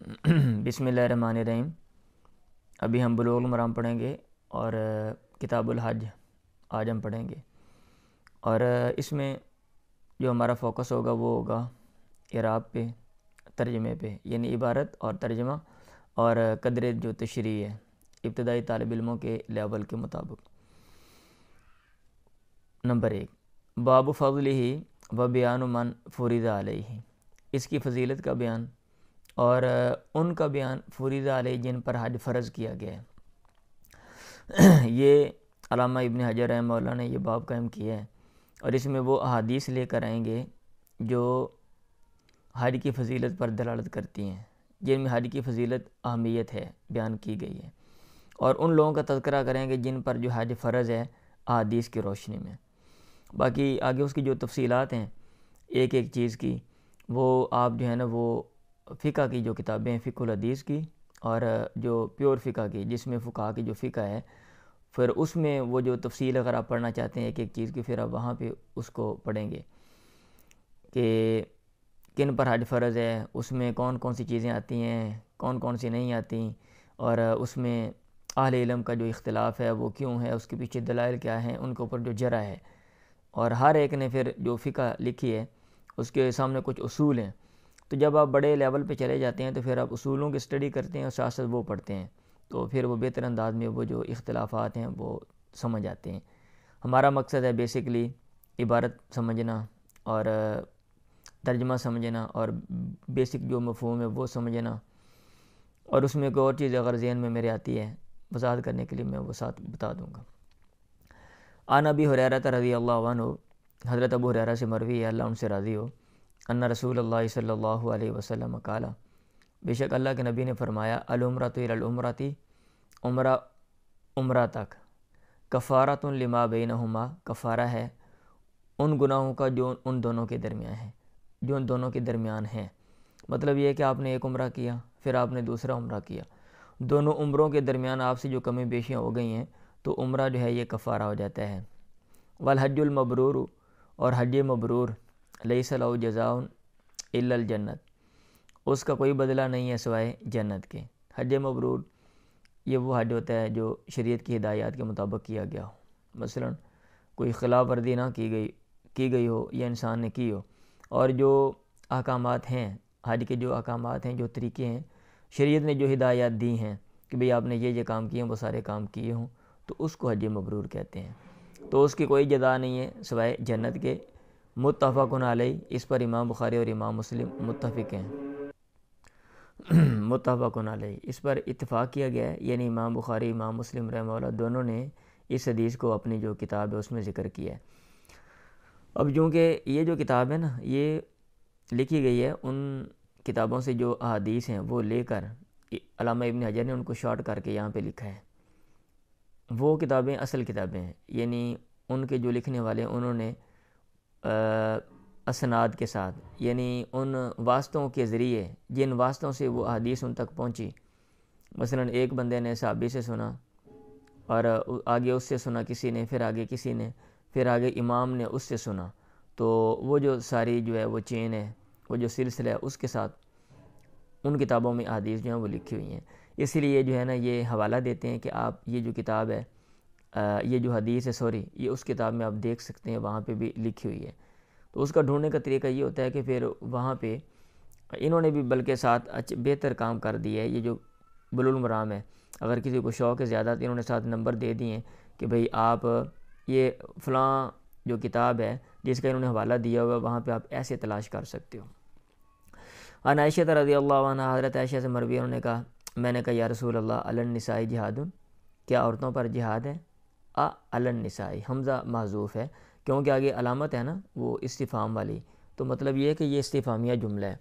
بسم اللہ الرحمن الرحیم۔ ابھی ہم بلوغ المرام پڑھیں گے اور کتاب الحج آج ہم پڑھیں گے، اور اس میں جو ہمارا فوکس ہوگا وہ ہوگا اعراب پہ، ترجمے پہ، یعنی عبارت اور ترجمہ اور قدر جو تشریح ہے ابتدائی طالب علموں کے لیول کے مطابق۔ نمبر 1، باب فضلہ و بیان من فرض علیہ، اس کی فضیلت کا بیان اور ان کا بیان فرض علیہ جن پر حج فرض کیا گیا ہے۔ یہ علامہ ابن حجر رحمہ اللہ نے یہ باب قائم کیا ہے، اور اس میں وہ احادیث لے کر آئیں گے جو حج کی فضیلت پر دلالت کرتی ہیں، جن میں حج کی فضیلت اہمیت ہے بیان کی گئی ہے، اور ان لوگوں کا تذکرہ کریں گے جن پر جو حج فرض ہے احادیث کی روشنی میں۔ باقی آگے اس کی جو تفصیلات ہیں ایک ایک چیز کی، وہ آپ جو ہے نا وہ فقہ کی جو کتابیں ہیں، فقہ الحدیث کی اور جو پیور فقہ کی جس میں فقہا کی جو فقہ ہے، پھر اس میں وہ جو تفصیل اگر آپ پڑھنا چاہتے ہیں ایک ایک چیز کی، پھر آپ وہاں پہ اس کو پڑھیں گے کہ کن پر حج فرض ہے، اس میں کون کون سی چیزیں آتی ہیں، کون کون سی نہیں آتی، اور اس میں اہل علم کا جو اختلاف ہے وہ کیوں ہے، اس کے پیچھے دلائل کیا ہیں، ان کے اوپر جو جرح ہے، اور ہر ایک نے پھر جو فقہ لکھی ہے اس کے سامنے کچھ اصول ہیں۔ تو جب آپ بڑے لیول پہ چلے جاتے ہیں تو پھر آپ اصولوں کی اسٹڈی کرتے ہیں اور ساتھ ساتھ وہ پڑھتے ہیں، تو پھر وہ بہتر انداز میں وہ جو اختلافات ہیں وہ سمجھ آتے ہیں۔ ہمارا مقصد ہے بیسکلی عبارت سمجھنا اور ترجمہ سمجھنا اور بیسک جو مفہوم ہے وہ سمجھنا، اور اس میں کوئی اور چیز اگر ذہن میں میرے آتی ہے وضاحت کرنے کے لیے میں وہ ساتھ بتا دوں گا۔ عن ابی ہریرہ رضی اللہ عنہ، حضرت ابو ہریرہ سے مروی ہے، اللہ ان سے راضی ہو، ان رسول اللہ صلی اللہ علیہ وسلم قال، بے شک اللہ کے نبی نے فرمایا، العمرۃ الی العمرۃ، عمرہ عمرہ تک، کفارۃ لما بینہما، کفارہ ہے ان گناہوں کا جو ان دونوں کے درمیان ہیں، جو ان دونوں کے درمیان ہیں۔ مطلب یہ ہے کہ آپ نے ایک عمرہ کیا پھر آپ نے دوسرا عمرہ کیا، دونوں عمروں کے درمیان آپ سے جو کمی بیشیاں ہو گئی ہیں تو عمرہ جو ہے یہ کفارہ ہو جاتا ہے۔ والحج المبرور، اور حج مبرور، لیس لہ جزاء الا الجنت، اس کا کوئی بدلہ نہیں ہے سوائے جنت کے۔ حج مبرور یہ وہ حج ہوتا ہے جو شریعت کی ہدایات کے مطابق کیا گیا ہو، مثلا کوئی خلاف ورزی نہ کی گئی ہو یا انسان نے کی ہو، اور جو احکامات ہیں حج کے، جو احکامات ہیں، جو طریقے ہیں، شریعت نے جو ہدایات دی ہیں کہ بھئی آپ نے یہ کام کیے ہیں، وہ سارے کام کیے ہوں، تو اس کو حج مبرور کہتے ہیں۔ تو اس کی کوئی جزا نہیں ہے سوائے جنت کے۔ متفق علیہ، اس پر امام بخاری اور امام مسلم متفق ہیں۔ متفق علیہ، اس پر اتفاق کیا گیا ہے، یعنی امام بخاری امام مسلم رحمہ اللہ دونوں نے اس حدیث کو اپنی جو کتاب ہے اس میں ذکر کیا ہے۔ اب چونکہ یہ جو کتاب ہے نا یہ لکھی گئی ہے ان کتابوں سے جو احادیث ہیں وہ لے کر، علامہ ابن حجر نے ان کو شارٹ کر کے یہاں پہ لکھا ہے۔ وہ کتابیں اصل کتابیں ہیں، یعنی ان کے جو لکھنے والے ہیں انہوں نے اسناد کے ساتھ، یعنی ان واسطوں کے ذریعے جن واسطوں سے وہ احادیث ان تک پہنچی، مثلا ایک بندے نے صحابی سے سنا اور آگے اس سے سنا کسی نے، پھر آگے کسی نے، پھر آگے امام نے اس سے سنا، تو وہ جو ساری جو ہے وہ چین ہے، وہ جو سلسلہ ہے، اس کے ساتھ ان کتابوں میں احادیث جو ہیں وہ لکھی ہوئی ہیں۔ اس لیے جو ہے نا یہ حوالہ دیتے ہیں کہ آپ یہ جو کتاب ہے، یہ جو حدیث ہے یہ اس کتاب میں آپ دیکھ سکتے ہیں، وہاں پہ بھی لکھی ہوئی ہے۔ تو اس کا ڈھونڈنے کا طریقہ یہ ہوتا ہے کہ پھر وہاں پہ انہوں نے بھی بلکہ ساتھ بہتر کام کر دیا ہے۔ یہ جو بلوغ المرام ہے، اگر کسی کو شوق ہے زیادہ تو انہوں نے ساتھ نمبر دے دیے ہیں کہ بھئی آپ یہ فلاں جو کتاب ہے جس کا انہوں نے حوالہ دیا ہوا ہے وہاں پہ آپ ایسے تلاش کر سکتے ہو۔ عن عائشہ رضی اللہ عنہ، حضرت عائشہ سے مروی، انہوں نے کہا، میں نے کہا یا رسول اللہ، علی النساء جہاد، کیا عورتوں پر جہاد ہے؟ علی النساء، حمزہ محذوف ہے کیونکہ آگے علامت ہے نا وہ استفہام والی، تو مطلب یہ ہے کہ یہ استفہامیہ جملہ ہے۔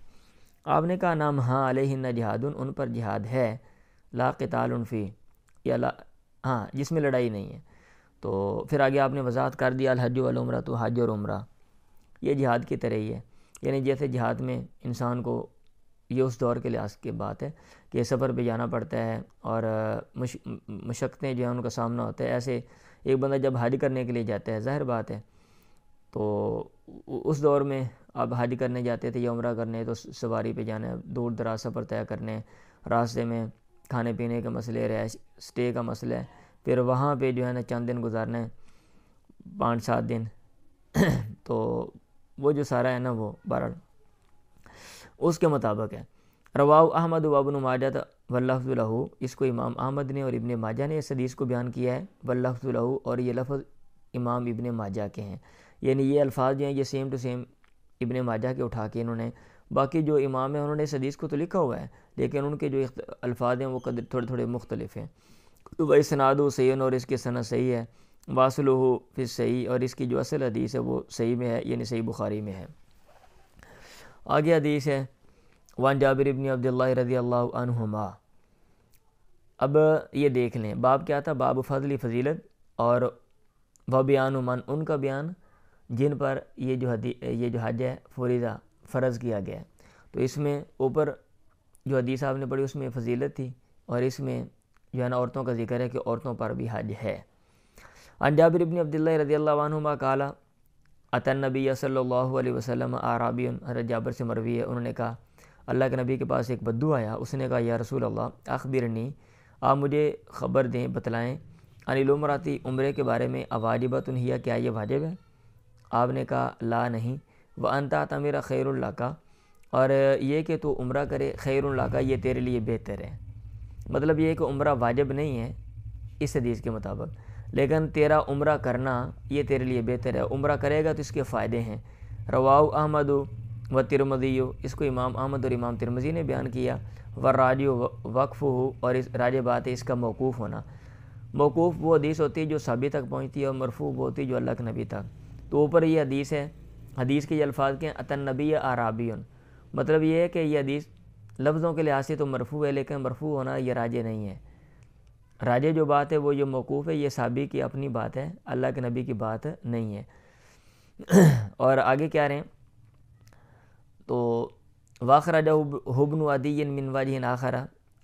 آپ نے کہا نام، ہاں، علیہن جہاد، ان پر جہاد ہے، لا قتال فی، یا ہاں جس میں لڑائی نہیں ہے۔ تو پھر آگے آپ نے وضاحت کر دیا، الحج والعمرہ، تو حج اور عمرہ یہ جہاد کی طرح ہی ہے، یعنی جیسے جہاد میں انسان کو یہ اس دور کے لحاظ کی بات ہے کہ سفر پہ جانا پڑتا ہے اور مشقتیں جو ہیں ان کا سامنا ہوتا ہے، ایسے ایک بندہ جب حج کرنے کے لیے جاتا ہے ظاہر بات ہے تو اس دور میں اب حج کرنے جاتے تھے یا عمرہ کرنے تو سواری پہ جانا ہے، دور دراز سفر طے کرنے، راستے میں کھانے پینے کے مسئلے، رہائش اسٹے کا مسئلہ ہے، پھر وہاں پہ جو ہے نا چند دن گزارنا ہے، 5-7 دن تو وہ جو سارا ہے نا وہ بہرحال اس کے مطابق ہے۔ رواہ احمد و ابن ماجہ واللفظ لہ، اس کو امام احمد نے اور ابن ماجہ نے اس حدیث کو بیان کیا ہے، واللفظ لہ، اور یہ لفظ امام ابن ماجہ کے ہیں، یعنی یہ الفاظ جو ہیں یہ سیم ٹو سیم ابن ماجہ کے اٹھا کے انہوں نے، باقی جو امام ہیں انہوں نے اس حدیث کو تو لکھا ہوا ہے لیکن ان کے جو الفاظ ہیں وہ تھوڑے تھوڑے مختلف ہیں۔ وَإِسْنَادُهُ صحیح، اور اس کے سند صحیح ہے، واصلُهُ فی الصحیح، اور اس کی جو اصل حدیث ہے وہ صحیح میں ہے، یعنی صحیح بخاری میں ہے۔ آگے حدیث ہے وان جابر بن عبداللہ رضی اللہ عنہما۔ اب یہ دیکھ لیں باب کیا تھا، باب فضل فضیلت اور بیان من، ان کا بیان جن پر یہ جو حج ہے فریضہ فرض کیا گیا ہے۔ تو اس میں اوپر جو حدیث آپ نے پڑھی اس میں فضیلت تھی، اور اس میں جو ہے نا عورتوں کا ذکر ہے کہ عورتوں پر بھی حج ہے۔ عن جابر بن عبداللہ رضی اللہ عنہما قال اتى النبی صلی اللہ علیہ وسلم اعرابی، حضرت جابر سے مروی ہے، انہوں نے کہا اللہ کے نبی کے پاس ایک بدو آیا، اس نے کہا یا رسول اللہ اخبرنی، آپ مجھے خبر دیں بتلائیں، عن العمرۃ، عمرے کے بارے میں، اواجبۃ ہی، کیا یہ واجب ہے؟ آپ نے کہا لا نہیں، وان تعتمر خیر لک، اور یہ کہ تو عمرہ کرے خیر لک، یہ تیرے لیے بہتر ہے۔ مطلب یہ ہے کہ عمرہ واجب نہیں ہے اس حدیث کے مطابق، لیکن تیرا عمرہ کرنا یہ تیرے لیے بہتر ہے، عمرہ کرے گا تو اس کے فائدے ہیں۔ رواہ احمد و ترمذی، اس کو امام احمد اور امام ترمذی نے بیان کیا، والراجع وقفہ، اور اس راجع بات ہے اس کا موقوف ہونا۔ موقوف وہ حدیث ہوتی ہے جو صحابی تک پہنچتی ہے، اور مرفوع وہ ہوتی ہے جو اللہ کے نبی تک۔ تو اوپر یہ حدیث ہے، حدیث کے یہ الفاظ کے اتى النبی اعرابی، مطلب یہ ہے کہ یہ حدیث لفظوں کے لحاظ سے تو مرفوع ہے لیکن مرفوع ہونا یہ راجع نہیں ہے، راجع جو بات ہے وہ یہ موقوف ہے، یہ صحابی کی اپنی بات ہے، اللہ کے نبی کی بات نہیں ہے۔ اور آگے کیا رہیں تو واخرجہ ابن عدی من وجہ آخر،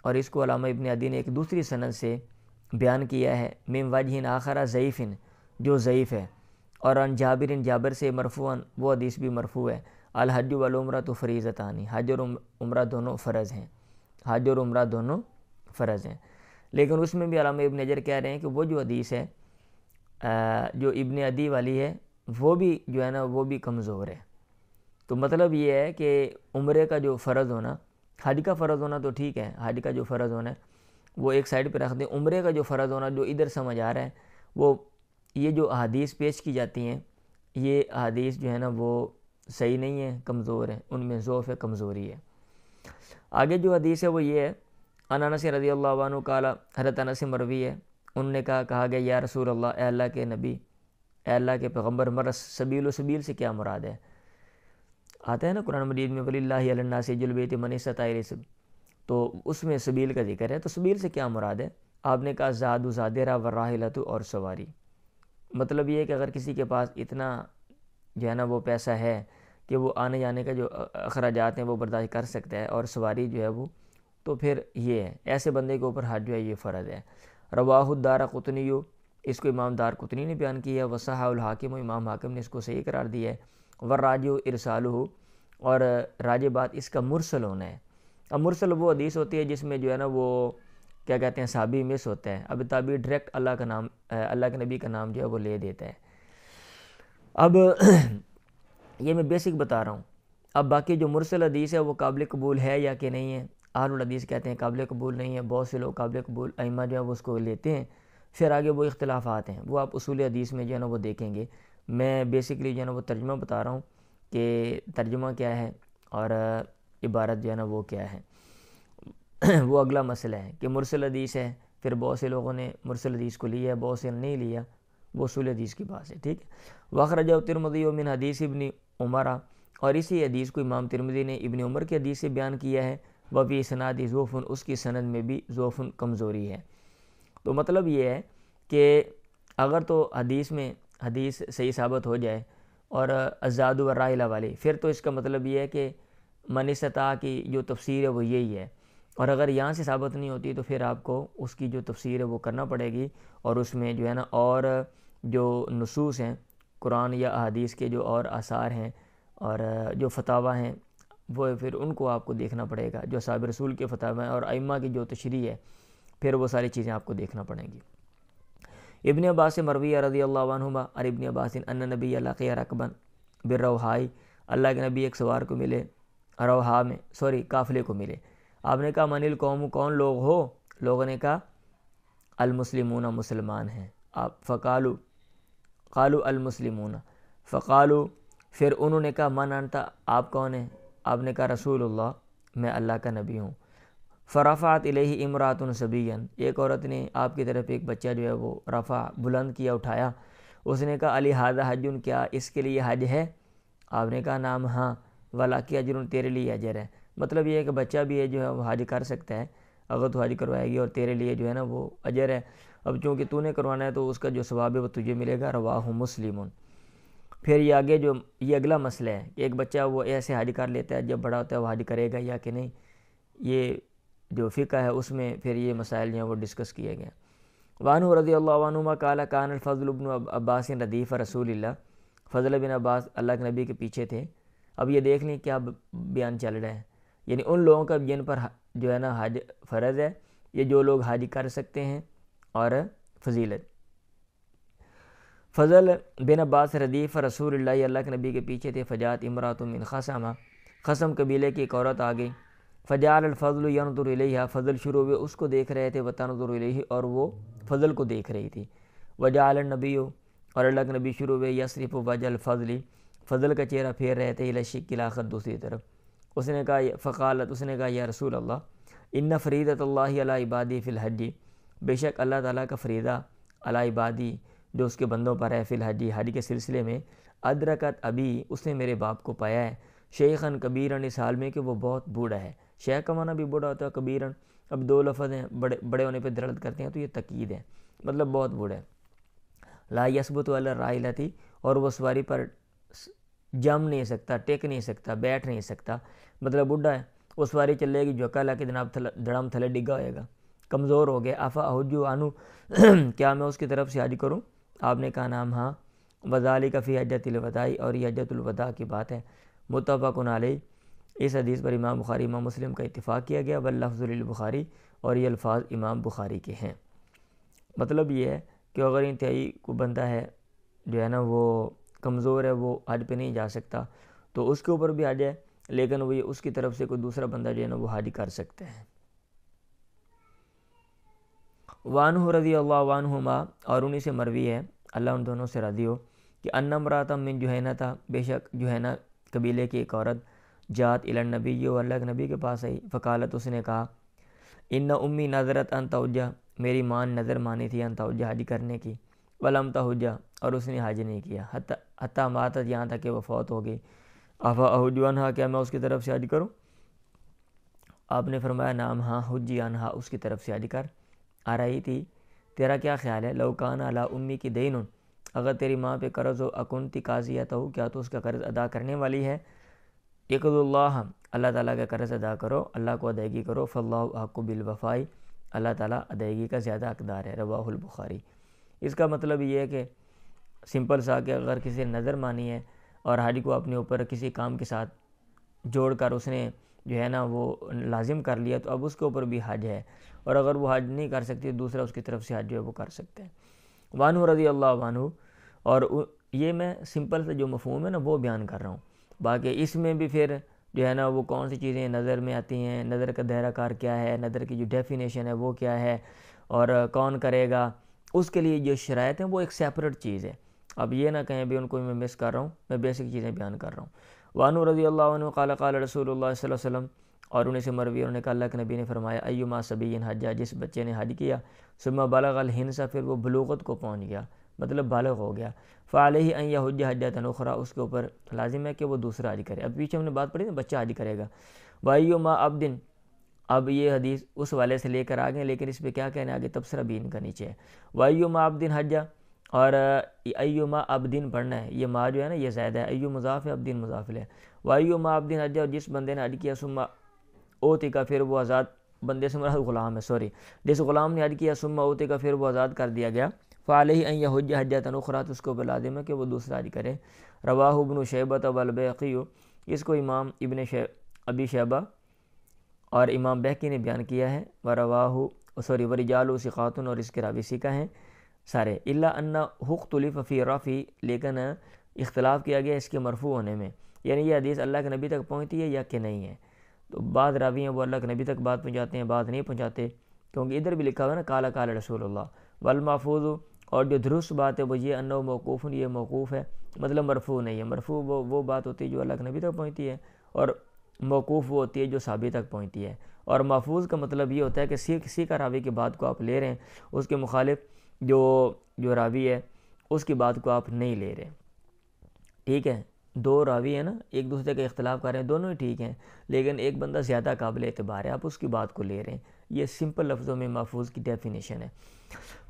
اور اس کو علامہ ابن عدی نے ایک دوسری سند سے بیان کیا ہے، من وجہ آخر ضعیف، جو ضعیف ہے، اور عن جابر، جابر سے مرفوعا، وہ حدیث بھی مرفوع ہے، الحج والعمرۃ فریضتان، حج اور عمرہ دونوں فرض ہیں، حج اور عمرہ دونوں فرض ہیں۔ لیکن اس میں بھی علامہ ابن حجر کہہ رہے ہیں کہ وہ جو حدیث ہے جو ابن عدی والی ہے وہ بھی جو ہے نا وہ بھی کمزور ہے۔ تو مطلب یہ ہے کہ عمرے کا جو فرض ہونا، حج کا فرض ہونا تو ٹھیک ہے، حج کا جو فرض ہونا ہے وہ ایک سائڈ پہ رکھ دیں، عمرے کا جو فرض ہونا جو ادھر سمجھ آ رہا ہے وہ یہ جو احادیث پیش کی جاتی ہیں یہ احادیث جو ہے نا وہ صحیح نہیں ہے، کمزور ہے، ان میں ضعف ہے، کمزوری ہے۔ آگے جو حدیث ہے وہ یہ ہے، عن انس رضی اللہ عنہ قال، حضرت انس سے مروی ہے، انہوں نے کہا گیا یا رسول اللہ، اے اللہ کے نبی، اے اللہ کے پیغمبر، مرس سبیل و سبیل سے کیا مراد ہے؟ آتا ہے نا قرآن مجید میں وَلِلَّهِ عَلَى النَّاسِ حِجُّ الْبَيْتِ مَنِ اسْتَطَاعَ إِلَيْهِ سَبِيلًا، تو اس میں سبیل کا ذکر ہے، تو سبیل سے کیا مراد ہے؟ آپ نے کہا زاد و زادرہ والراحلۃ، اور سواری۔ مطلب یہ ہے کہ اگر کسی کے پاس اتنا جو ہے نا وہ پیسہ ہے کہ وہ آنے جانے کا جو اخراجات ہیں وہ برداشت کر سکتا ہے، اور سواری جو ہے وہ، تو پھر یہ ہے ایسے بندے کے اوپر حج جو ہے یہ فرض ہے۔ رواہ الدارقطنی، اس کو امام دارقطنی نے بیان کیا، وصححہ الحاکم، امام حاکم نے اس کو صحیح قرار دیا ہے، والراجع ارسالہ، اور راجع بات اس کا مرسل ہونا ہے۔ اب مرسل وہ حدیث ہوتی ہے جس میں جو ہے نا وہ کیا کہتے ہیں صحابی مس ہوتا ہے، اب تابعی ڈائریکٹ اللہ کا نام، اللہ کے نبی کا نام جو ہے وہ لے دیتا ہے۔ اب یہ میں بیسک بتا رہا ہوں، اب باقی جو مرسل حدیث ہے وہ قابل قبول ہے یا کہ نہیں ہے، اہل الحدیث کہتے ہیں قابل قبول نہیں ہے، بہت سے لوگ قابل قبول ائمہ جو ہے وہ اس کو لیتے ہیں، پھر آگے وہ اختلافات ہیں، وہ آپ اصول حدیث میں جو ہے نا وہ دیکھیں گے۔ میں بیسکلی جو ہے نا وہ ترجمہ بتا رہا ہوں کہ ترجمہ کیا ہے اور عبارت جو ہے نا وہ کیا ہے۔ وہ اگلا مسئلہ ہے کہ مرسل حدیث ہے، پھر بہت سے لوگوں نے مرسل حدیث کو لیا ہے، بہت سے نے نہیں لیا، وہ اصول حدیث کی بات ہے، ٹھیک ہے۔ واخرجہ ترمذی من حدیث ابن عمر، اور اسی حدیث کو امام ترمذی نے ابن عمر کے حدیث سے بیان کیا ہے، وفی اسناد ضعف، اس کی سند میں بھی ضعف، کمزوری ہے۔ تو مطلب یہ ہے کہ اگر تو حدیث میں حدیث صحیح ثابت ہو جائے اور الزاد والراحلہ والی، پھر تو اس کا مطلب یہ ہے کہ من استطاع کی جو تفسیر ہے وہ یہی ہے، اور اگر یہاں سے ثابت نہیں ہوتی تو پھر آپ کو اس کی جو تفسیر ہے وہ کرنا پڑے گی، اور اس میں جو ہے نا اور جو نصوص ہیں قرآن یا احادیث کے جو اور آثار ہیں اور جو فتاوی ہیں وہ پھر ان کو آپ کو دیکھنا پڑے گا، جو اصحاب رسول کے فتاوی ہیں اور ائمہ کی جو تشریح ہے پھر وہ ساری چیزیں آپ کو دیکھنا پڑیں گی۔ ابن عباس سے مروی رضی اللہ عنہما اور ابن عباس ان نبی لقی رکبا بالروحاء، اللہ کے نبی ایک سوار کو ملے روحا میں قافلے کو ملے۔ آپ نے کہا من القوم، کون لوگ ہو؟ لوگوں نے کہا المسلمون، مسلمان ہیں۔ آپ قالوا المسلمون، فقالوا، پھر انہوں نے کہا من انت، آپ کون ہیں؟ آپ نے کہا رسول اللہ، میں اللہ کا نبی ہوں۔ فرفعت الیہ امرأۃ صبیا، ایک عورت نے آپ کی طرف ایک بچہ جو ہے وہ رفع، بلند کیا، اٹھایا۔ اس نے کہا علی ھذا حج، کیا اس کے لیے حج ہے؟ آپ نے کہا نام، ہاں، ولک اجر، تیرے لیے اجر ہے۔ مطلب یہ ہے کہ بچہ بھی ہے جو ہے وہ حج کر سکتا ہے اگر تو حج کروائے گی، اور تیرے لیے جو ہے نا وہ اجر ہے۔ اب چونکہ تو نے کروانا ہے تو اس کا جو ثواب ہے وہ تجھے ملے گا۔ رواہ مسلم۔ پھر یہ آگے جو یہ اگلا مسئلہ ہے کہ ایک بچہ وہ ایسے حج کر لیتا ہے، جب بڑا ہوتا ہے وہ حج کرے گا یا کہ نہیں، یہ جو فقہ ہے اس میں پھر یہ مسائل جو ہیں وہ ڈسکس کیے گئے۔ وعنہ رضی اللہ عنہما قال کان الفضل بن عباس ردیف رسول اللہ، فضل بن عباس اللہ کے نبی کے پیچھے تھے۔ اب یہ دیکھ لیں کیا بیان چل رہا ہے، یعنی ان لوگوں کا جن پر جو ہے نا حج فرض ہے، یہ جو لوگ حج کر سکتے ہیں، اور فضیلت۔ فضل بن عباس ردیف رسول اللہ، اللہ کے نبی کے پیچھے تھے۔ فجات امرات من خصمہ، خصم قبیلے کی ایک عورت آ گئی۔ فجعل الفضل ينظر الیہا، فضل شروع ہوئے اس کو دیکھ رہے تھے، وتنظر الیہ، اور وہ فضل کو دیکھ رہی تھی۔ وجعل النبی، اور اللہ کے نبی شروع ہوئے یصرف وجہ الفضل، فضل کا چہرہ پھیر رہے تھے، الی الشق الاخر، دوسری طرف۔ اس نے کہا فقالت، اس نے کہا یا رسول اللہ، ان فریضۃ اللہ علی عبادی فی الحج، بے شک اللہ تعالیٰ کا فریضہ علی عبادی جو اس کے بندوں پر ہے، فی الحج، حج کے سلسلے میں، ادرکت ابی، اس نے میرے باپ کو پایا ہے، شیخاً کبیراً، اس حال میں کہ وہ بہت بوڑھا ہے۔ شیخ کا معنی بھی بوڑھا ہوتا ہے، کبیراً اب دو لفظ ہیں، بڑے ہونے پہ دلالت کرتے ہیں تو یہ تاکید ہے، مطلب بہت بوڑھا ہے۔ لا یثبت علی الراحلۃ، اور وہ سواری پر جم نہیں سکتا، ٹک نہیں سکتا، بیٹھ نہیں سکتا، مطلب بوڑھا ہے، وہ سواری چلے گی جھوکا لا کے جناب دڑم تھلے ڈگا ہوئے گا، کمزور ہو گیا۔ افا احج عنہ، کیا میں اس کی طرف سے حج کروں؟ آپ نے کہا نام، ہاں۔ وذالک فی حجۃ الوداع، اور یہ حجۃ الوداع کی بات ہے۔ متفق علیہ، اس حدیث پر امام بخاری امام مسلم کا اتفاق کیا گیا۔ واللفظ للبخاری، اور یہ الفاظ امام بخاری کے ہیں۔ مطلب یہ ہے کہ اگر انتہائی کو بندہ ہے جو ہے نا وہ کمزور ہے، وہ حج پہ نہیں جا سکتا، تو اس کے اوپر بھی حج ہے، لیکن وہ اس کی طرف سے کوئی دوسرا بندہ جو ہے نا وہ حج کر سکتے ہیں۔ وعنہ رضی اللہ عنہما، اور انہی سے مروی ہے، اللہ ان دونوں سے راضی ہو، کہ ان امرأۃ من جہینہ تھا، بے شک جہینہ قبیلے کی ایک عورت، جات الی النبی، وہ اللہ کے نبی کے پاس آئی۔ فقالت، اس نے کہا ان امی نظرت ان توجہ، میری ماں نے نظر مانی تھی ان توجہ، حج کرنے کی، ولم تحجہ، اور اس نے حج نہیں کیا، حتی ماتت، یہاں تک کہ وہ فوت ہو گئی۔ افا احج عنہا، کیا میں اس کی طرف سے حج کروں؟ آپ نے فرمایا نام، ہاں، حجی عنہا، اس کی طرف سے حج کر۔ آ رہی تھی، تیرا کیا خیال ہے؟ لو کان علی امی کی دین، اگر تیری ماں پہ قرض ہو، اکنتی قاضیۃ، کیا تو اس کا قرض ادا کرنے والی ہے؟ اقض اللہ، اللہ تعالیٰ کا قرض ادا کرو، اللہ کو ادائیگی کرو، فاللہ احق بالوفاء، اللہ تعالیٰ ادائیگی کا زیادہ حقدار ہے۔ رواہ البخاری۔ اس کا مطلب یہ ہے کہ سمپل سا کہ اگر کسی نے نظر مانی ہے اور حج کو اپنے اوپر کسی کام کے ساتھ جوڑ کر اس نے جو ہے نا وہ لازم کر لیا، تو اب اس کے اوپر بھی حج ہے، اور اگر وہ حج نہیں کر سکتی دوسرا اس کی طرف سے حج جو ہے وہ کر سکتے ہیں۔ وعنہ رضی اللہ عنہ، اور یہ میں سمپل سے جو مفہوم ہے نا وہ بیان کر رہا ہوں، باقی اس میں بھی پھر جو ہے نا وہ کون سی چیزیں نظر میں آتی ہیں، نظر کا دائرہ کار کیا ہے، نظر کی جو ڈیفینیشن ہے وہ کیا ہے، اور کون کرے گا، اس کے لیے جو شرائط ہیں وہ ایک سیپریٹ چیز ہے۔ اب یہ نہ کہیں بھی ان کو میں مس کر رہا ہوں، میں بیسک چیزیں بیان کر رہا ہوں۔ وعنہ رضی اللہ عنہ قال قال رسول اللہ صلی اللہ علیہ وسلم، اور انہیں سے مروی، انہوں نے کہا اللہ کے نبی نے فرمایا ایما صبی حجہ، جس بچے نے حج کیا، ثم بلغ الحنس، پھر وہ بلوغت کو پہنچ گیا، مطلب بالغ ہو گیا، فعلیہ ان یحج حجۃ اخری، اس کے اوپر لازم ہے کہ وہ دوسرا حج کرے۔ اب پیچھے ہم نے بات پڑھی نا بچہ حج کرے گا۔ وایما عبد، اب یہ حدیث اس والے سے لے کر آگے، لیکن اس پہ کیا کہنا ہے آگے تبصرہ بھی ان کا نیچے ہے۔ وایما عبد حجہ، اور ایما عبدین پڑھنا ہے، یہ ما جو ہے نا یہ زائد ہے، ایو مضاف ہے، عبدین مضاف ہے۔ وایما عبدین حجہ، اور جس بندے نے حج کیا، ثم اوتی کا، پھر وہ آزاد، بندے سے مراد غلام ہے، سوری، جس غلام نے حج کیا، ثم اوتی کا، پھر وہ آزاد کر دیا گیا، فعلیہ ان یحج حجۃ اخری، تو اس کو لازم ہے کہ وہ دوسرا حج کرے۔ رواہ ابن شیبۃ والبیہقی، اس کو امام ابی شیبہ اور امام بہقی نے بیان کیا ہے۔ ورجال ثقات، اور اس کے راوی ثقہ ہیں سارے، الا ان اختلف فی رفع، لیکن اختلاف کیا گیا اس کے مرفوع ہونے میں، یعنی یہ حدیث اللہ کے نبی تک پہنچتی ہے یا کہ نہیں ہے۔ تو بعض راوی ہیں وہ اللہ کے نبی تک بات پہنچاتے ہیں، بعض نہیں پہنچاتے، کیونکہ ادھر بھی لکھا ہوا ہے نا قال قال رسول اللہ، والمحفوظ، اور جو درست بات ہے وہ یہ انہ موقوف، یہ موقوف ہے، مطلب مرفوع نہیں ہے۔ مرفوع وہ بات ہوتی ہے جو اللہ کے نبی تک پہنچتی ہے، اور موقوف وہ ہوتی ہے جو صحابی تک پہنچتی ہے۔ اور محفوظ کا مطلب یہ ہوتا ہے کہ کسی کا راوی کی بات کو آپ لے رہے ہیں، اس کے مخالف جو راوی ہے اس کی بات کو آپ نہیں لے رہے، ٹھیک ہے۔ دو راوی ہیں نا، ایک دوسرے کا اختلاف کر رہے ہیں، دونوں ہی ٹھیک ہیں، لیکن ایک بندہ زیادہ قابل اعتبار ہے، آپ اس کی بات کو لے رہے ہیں۔ یہ سمپل لفظوں میں محفوظ کی ڈیفینیشن ہے۔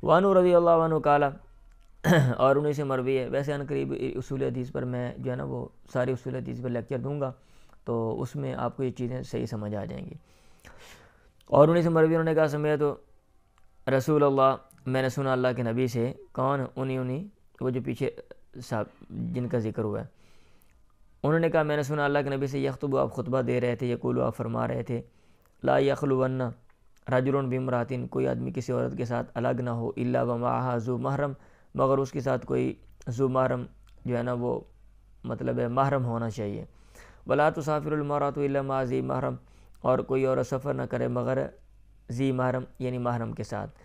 وانو رضی اللہ عنہ قال، اور انہیں سے مروی ہے، ویسے ان قریب اصول حدیث پر میں جو ہے نا وہ ساری اصول حدیث پر لیکچر دوں گا، تو اس میں آپ کو یہ چیزیں صحیح سمجھ آ جائیں گی۔ اور انہیں سے مروی، انہوں نے کہا سمعت تو رسول اللہ، میں نے سنا اللہ کے نبی سے، کون؟ انہیں وہ جو پیچھے صاحب جن کا ذکر ہوا ہے، انہوں نے کہا میں نے سنا اللہ کے نبی سے، یخطب، آپ خطبہ دے رہے تھے، یقول، آپ فرما رہے تھے، لا یخلون رجل بامرأۃ، کوئی آدمی کسی عورت کے ساتھ الگ نہ ہو، الا ومعها ذو محرم، مگر اس کے ساتھ کوئی ذو محرم جو ہے نا وہ مطلب ہے محرم ہونا چاہیے۔ ولا تسافر المرأۃ الا مع ذی محرم، اور کوئی عورت سفر نہ کرے مگر ذی محرم یعنی محرم کے ساتھ۔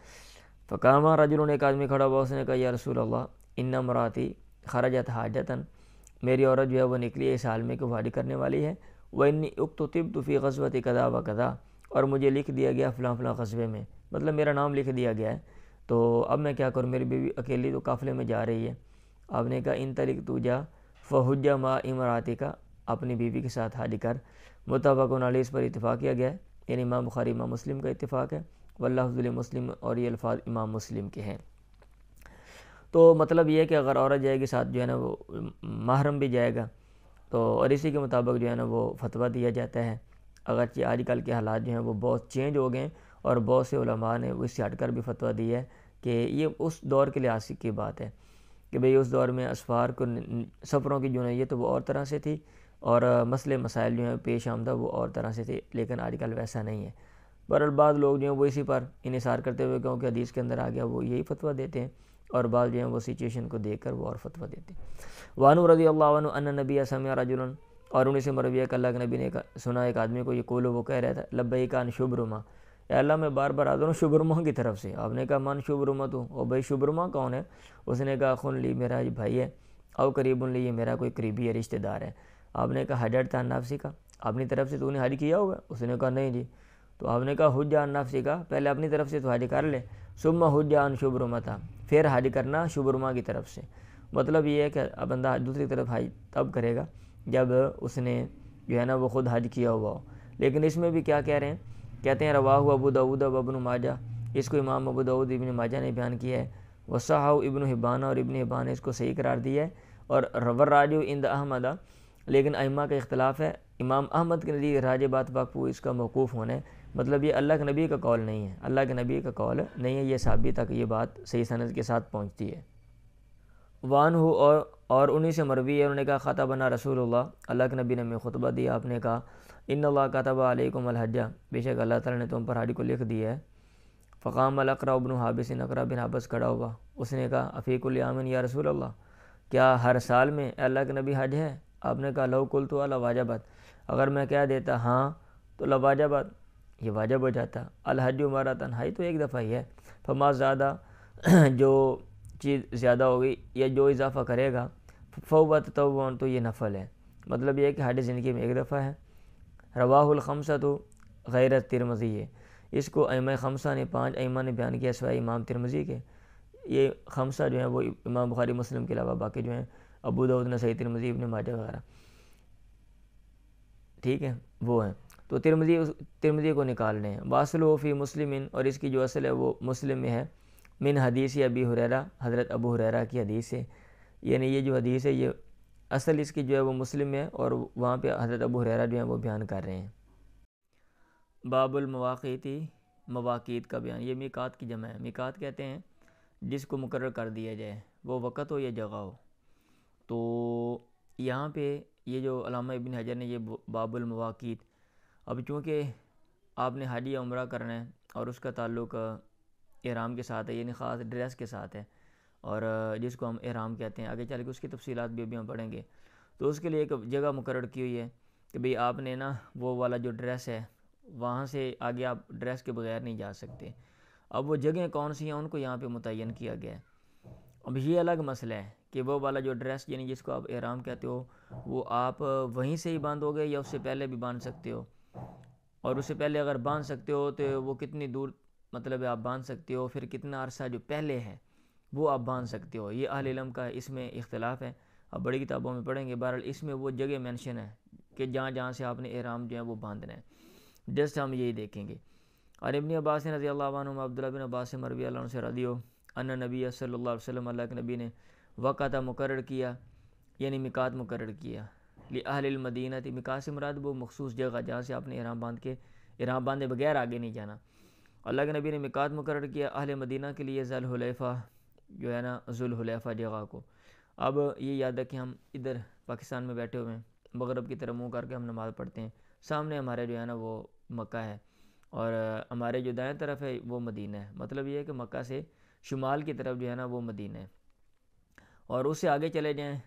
فقام رجل، ایک آدمی کھڑا ہوا، اس نے کہا یا رسول اللہ، ان امراتی خرجت حاجتاً، میری عورت جو ہے وہ نکلی ہے اس حال میں کہ وہ حج کرنے والی ہے، وانی اکتتبت فی غزوۃ کذا و کذا، اور مجھے لکھ دیا گیا فلاں فلاں غزوے میں، مطلب میرا نام لکھ دیا گیا ہے، تو اب میں کیا کروں، میری بیوی اکیلی تو قافلے میں جا رہی ہے۔ آپ نے کہا ان طریق تو جا فحج مع امراتک، اپنی بیوی کے ساتھ حج کر۔ متفق علیہ، اس پر اتفاق کیا گیا ہے، یعنی امام بخاری امام مسلم کا اتفاق ہے، واللفظ لمسلم، اور یہ الفاظ امام مسلم کے ہیں۔ تو مطلب یہ ہے کہ اگر عورت جائے گی ساتھ جو ہے نا وہ محرم بھی جائے گا، تو اور اسی کے مطابق جو ہے نا وہ فتویٰ دیا جاتا ہے، اگرچہ آج کل کے حالات جو ہیں وہ بہت چینج ہو گئے ہیں، اور بہت سے علماء نے اس سے ہٹ کر بھی فتویٰ دی ہے کہ یہ اس دور کے لحاظ کی بات ہے کہ بھئی اس دور میں اسفار کو سفروں کی جو نوعیت وہ اور طرح سے تھی، اور مسئلے مسائل جو ہیں پیش آمدہ وہ اور طرح سے تھے، لیکن آج کل ویسا نہیں ہے۔ بہرحال بعض لوگ جو ہیں وہ اسی پر انحصار کرتے ہوئے کیونکہ حدیث کے اندر آ گیا وہ یہی فتویٰ دیتے ہیں، اور بعض جو ہیں وہ سچویشن کو دیکھ کر وہ اور فتویٰ دیتے ہیں۔ وانو رضی اللہ عنہ ان نبی سمع رجلا، اور انہیں سے مروی ہے کہ اللہ کے نبی نے سنا ایک آدمی کو یقول، وہ کہہ رہا تھا لبیک عن شبرمہ، اے اللہ میں بار بار آتا ہوں شبرمہ کی طرف سے۔ آپ نے کہا من شبرمہ تو، اور بھائی شبرمہ کون ہے؟ اس نے کہا خن لی، میرا بھائی ہے، او قریب لی، یہ میرا کوئی قریبی ہے، رشتہ دار ہے۔ آپ نے کہا حجرت عن نفسک، اپنی طرف سے تو نے حج کیا ہوا؟ اس نے کہا نہیں جی۔ تو آپ نے کہا حج عن نفسک، پہلے اپنی طرف سے تو حج کر لے، ثم حج عن شبرمہ، پھر حج کرنا شبرمہ کی طرف سے۔ مطلب یہ ہے کہ بندہ دوسری طرف حج تب کرے گا جب اس نے جو ہے نا وہ خود حج کیا ہوا ہو۔ لیکن اس میں بھی کیا کہہ رہے ہیں، کہتے ہیں رواہ ابو داؤد و ابن ماجہ، اس کو امام ابو داؤد ابن ماجہ نے بیان کیا ہے، وصححہ ابن حبان، اور ابن حبان نے اس کو صحیح قرار دیا ہے، اور والراجح عند احمد، لیکن ائمہ کا اختلاف ہے، امام احمد کے نزدیک راجح بات وقف اس کا موقوف ہونا ہے، مطلب یہ اللہ کے نبی کا قول نہیں ہے، اللہ کے نبی کا قول نہیں ہے، یہ صحابی تک یہ بات صحیح سند کے ساتھ پہنچتی ہے۔ وان ہو، اور انہی سے مروی ہے، انہوں نے کہا خطبنا رسول اللہ، اللہ کے نبی نے ہمیں خطبہ دیا، آپ نے کہا ان اللہ کتب علیکم الحج، بے شک اللہ تعالیٰ نے تم پر حج کو لکھ دیا ہے۔ فقام الاقرع ابن حابس، اقرع بن حابس کھڑا ہوا، اس نے کہا افیق الیامن یا رسول اللہ، کیا ہر سال میں اے اللہ کے نبی حج ہے؟ آپ نے کہا لو قلت لواجبت، اگر میں کہہ دیتا ہاں تو لواجبت، یہ واجب ہو جاتا، الحج مرتن، حج تو ایک دفعہ ہی ہے، فما زیادہ، جو چیز زیادہ ہوگی یا جو اضافہ کرے گا، فهو تطوع، تو یہ نفل ہے، مطلب یہ ہے کہ حج زندگی میں ایک دفعہ ہے۔ رواہ الخمسۃ غیر الترمذی، اس کو ائمہ خمسہ نے، 5 ائمہ نے بیان کیا سوائے امام ترمذی کے۔ یہ خمسہ جو ہیں وہ امام بخاری مسلم کے علاوہ باقی جو ہیں ابو داؤد نسائی ترمذی ابن ماجہ وغیرہ، ٹھیک ہے وہ ہیں، تو ترمذی کو نکالنے ہیں۔ واصلہ فی مسلم، اور اس کی جو اصل ہے وہ مسلم میں ہے، من حدیث ابی ہریرہ، حضرت ابو ہریرہ کی حدیث ہے، یعنی یہ جو حدیث ہے یہ اصل اس کی جو ہے وہ مسلم میں ہے، اور وہاں پہ حضرت ابو ہریرہ جو ہیں وہ بیان کر رہے ہیں۔ باب المواقیت، مواقیت کا بیان، یہ میقات کی جمع ہے۔ میقات کہتے ہیں جس کو مقرر کر دیا جائے، وہ وقت ہو یا جگہ ہو۔ تو یہاں پہ یہ جو علامہ ابن حجر نے یہ باب المواقیت، اب چونکہ آپ نے حج یا عمرہ کرنا ہے اور اس کا تعلق احرام کے ساتھ ہے، یعنی خاص ڈریس کے ساتھ ہے، اور جس کو ہم احرام کہتے ہیں، آگے چل کے اس کی تفصیلات بھی ابھی ہم پڑھیں گے، تو اس کے لیے ایک جگہ مقرر کی ہوئی ہے کہ بھئی آپ نے نا وہ والا جو ڈریس ہے وہاں سے آگے آپ ڈریس کے بغیر نہیں جا سکتے۔ اب وہ جگہیں کون سی ہیں ان کو یہاں پہ متعین کیا گیا ہے۔ اب یہ الگ مسئلہ ہے کہ وہ والا جو ڈریس یعنی جس کو آپ احرام کہتے ہو، وہ آپ وہیں سے ہی باندھو گے یا اس سے پہلے بھی باندھ سکتے ہو، اور اس سے پہلے اگر باندھ سکتے ہو تو وہ کتنی دور مطلب آپ باندھ سکتے ہو، پھر کتنا عرصہ جو پہلے ہے وہ آپ باندھ سکتے ہو۔ یہ اہل علم کا اس میں اختلاف ہے، اب بڑی کتابوں میں پڑھیں گے۔ بہرحال اس میں وہ جگہ مینشن ہے کہ جہاں جہاں سے آپ نے احرام جو ہے وہ باندھنا ہے، جسٹ ہم یہی دیکھیں گے۔ اور ابن عباس رضی اللہ عنہ، عبداللہ بن عباس سے مروی اللہ عنہ سے رضی ہو، ان نبی صلی اللہ علیہ وسلم، اللہ کے نبی نے وقت مقرر کیا، یعنی میقات مقرر کیا، لأہل المدینہ، میقات سے مراد وہ مخصوص جگہ جہاں سے آپ نے احرام باندھے بغیر آگے نہیں جانا۔ اللہ کے نبی نے میقات مقرر کیا اہل مدینہ کے لیے ذوالحلیفہ، جو ہے نا ذوالحلیفہ جگہ کو۔ اب یہ یاد رکھیں ہم ادھر پاکستان میں بیٹھے ہوئے ہیں، مغرب کی طرف منہ کر کے ہم نماز پڑھتے ہیں، سامنے ہمارے جو ہے نا وہ مکہ ہے، اور ہمارے جو دائیں طرف ہے وہ مدینہ ہے۔ مطلب یہ ہے کہ مکہ سے شمال کی طرف جو ہے نا وہ مدینہ ہے، اور اس سے آگے چلے جائیں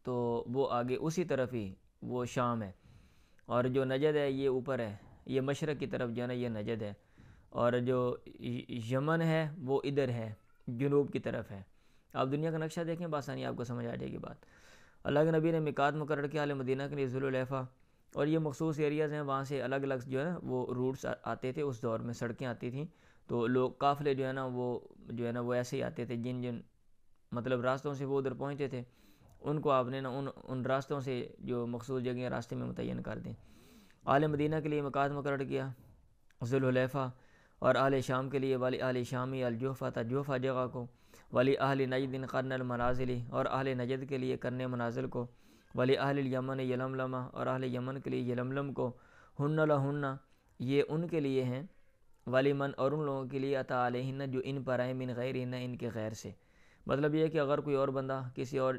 تو وہ آگے اسی طرف ہی وہ شام ہے، اور جو نجد ہے یہ اوپر ہے، یہ مشرق کی طرف جو ہے نا یہ نجد ہے، اور جو یمن ہے وہ ادھر ہے، جنوب کی طرف ہے۔ آپ دنیا کا نقشہ دیکھیں بآسانی آپ کو سمجھ آ جائے گی بات۔ اللہ کے نبی نے میقات مقرر کیا اہل مدینہ کے لیے ذوالحلیفہ، اور یہ مخصوص ایریاز ہیں، وہاں سے الگ الگ جو ہے نا وہ روٹس آتے تھے، اس دور میں سڑکیں آتی تھیں، تو لوگ قافلے جو ہے نا وہ ایسے ہی آتے تھے، جن مطلب راستوں سے وہ ادھر پہنچتے تھے، ان کو آپ نے نا ان راستوں سے جو مخصوص جگہیں راستے میں متعین کر دیں۔ اہل مدینہ کے لیے میقات مقرر کیا ذوالحلیفہ، اور اہل شام کے لیے والی اہل شامی الجحفہ تھا جحفہ جگہ کو، ولی اہل نجد قرن المنازل، اور اہل نجد کے لیے کرنے منازل کو، ولی اہل الیمن یلملمہ، اور اہل یمن کے لیے یلملم کو، ہن لہن، یہ ان کے لیے ہیں، ولی من، اور ان لوگوں کے لیے عطا علیہن جو ان پر آئے، من غیرہن ان کے غیر سے۔ مطلب یہ ہے کہ اگر کوئی اور بندہ کسی اور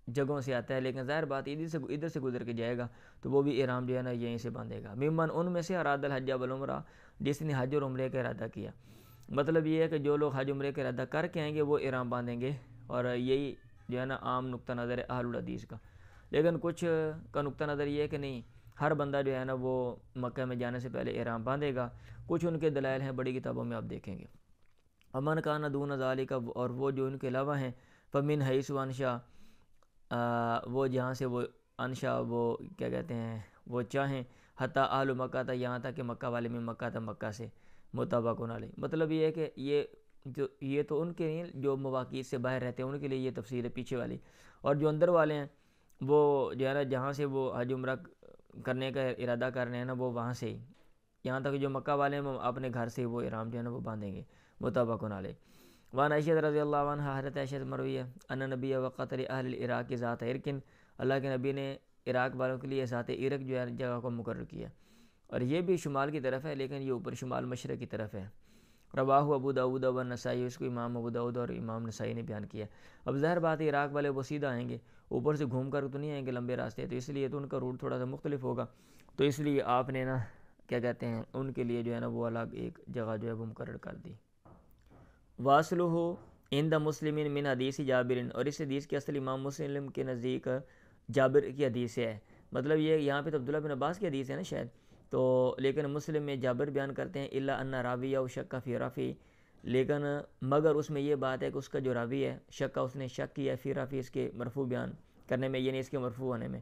جگہوں سے آتا ہے لیکن ظاہر بات ادھر سے گزر کے جائے گا تو وہ بھی احرام جو ہے نا یہیں سے باندھے گا۔ ممن، ان میں سے، اراد الحج والعمرہ، جس نے حج اور عمرے کا ارادہ کیا۔ مطلب یہ ہے کہ جو لوگ حج عمرے کا ارادہ کر کے آئیں گے وہ احرام باندھیں گے، اور یہی جو ہے نا عام نقطہ نظر ہے اہل الحدیث کا۔ لیکن کچھ کا نقطہ نظر یہ ہے کہ نہیں، ہر بندہ جو ہے نا وہ مکہ میں جانے سے پہلے احرام باندھے گا۔ کچھ ان کے دلائل ہیں، بڑی کتابوں میں آپ دیکھیں گے۔ امن کان دون ذالک، اور وہ جو ان کے علاوہ ہیں، فمن حیث انشا، وہ جہاں سے وہ انشا، وہ کیا کہتے ہیں، وہ چاہیں، حتی اہل مکہ تھا، یہاں تک کہ مکہ والے میں مکہ تھا، مکہ سے متفق علیہ۔ مطلب یہ ہے کہ یہ تو ان کے نہیں جو مواقیت سے باہر رہتے ہیں ان کے لیے یہ تفصیل ہے پیچھے والی، اور جو اندر والے ہیں وہ جو ہے نا جہاں سے وہ حج عمرہ کرنے کا ارادہ کر رہے ہیں نا وہ وہاں سے ہی، یہاں تک جو مکہ والے ہیں وہ اپنے گھر سے وہ احرام جو ہے نا وہ باندھیں گے، متفق علیہ۔ وان عائشہ رضی اللہ عنہ، حضرت عائشہ سے مروی ہے، ان نبی وقت اہل العراق ذات عرق، اللہ کے نبی نے عراق والوں کے لیے ذات عرق جو ہے جگہ کو مقرر کیا، اور یہ بھی شمال کی طرف ہے لیکن یہ اوپر شمال مشرق کی طرف ہے۔ رواہ ابو داؤد و نسائی، اس کو امام ابو داؤد اور امام نسائی نے بیان کیا۔ اب ظاہر بات ہے عراق والے وہ سیدھا آئیں گے، اوپر سے گھوم کر تو نہیں آئیں گے لمبے راستے، تو اس لیے تو ان کا روٹ تھوڑا سا مختلف ہوگا، تو اس لیے آپ نے نا کیا کہتے ہیں ان کے لیے جو ہے نا وہ الگ ایک جگہ جو ہے وہ مقرر کر دی۔ واصلہ عند مسلم من حدیث جابر، اور اس حدیث کی اصل امام مسلم کے نزدیک جابر کی حدیث ہے۔ مطلب یہ یہاں پہ تو عبداللہ بن عباس کی حدیث ہے نا شاید، تو لیکن مسلم میں جابر بیان کرتے ہیں الا ان راویہ شک فی رفی، لیکن مگر اس میں یہ بات ہے کہ اس کا جو راوی ہے شک، اس نے شک کیا فی رفی، اس کے مرفوع بیان کرنے میں، یعنی اس کے مرفوع ہونے میں،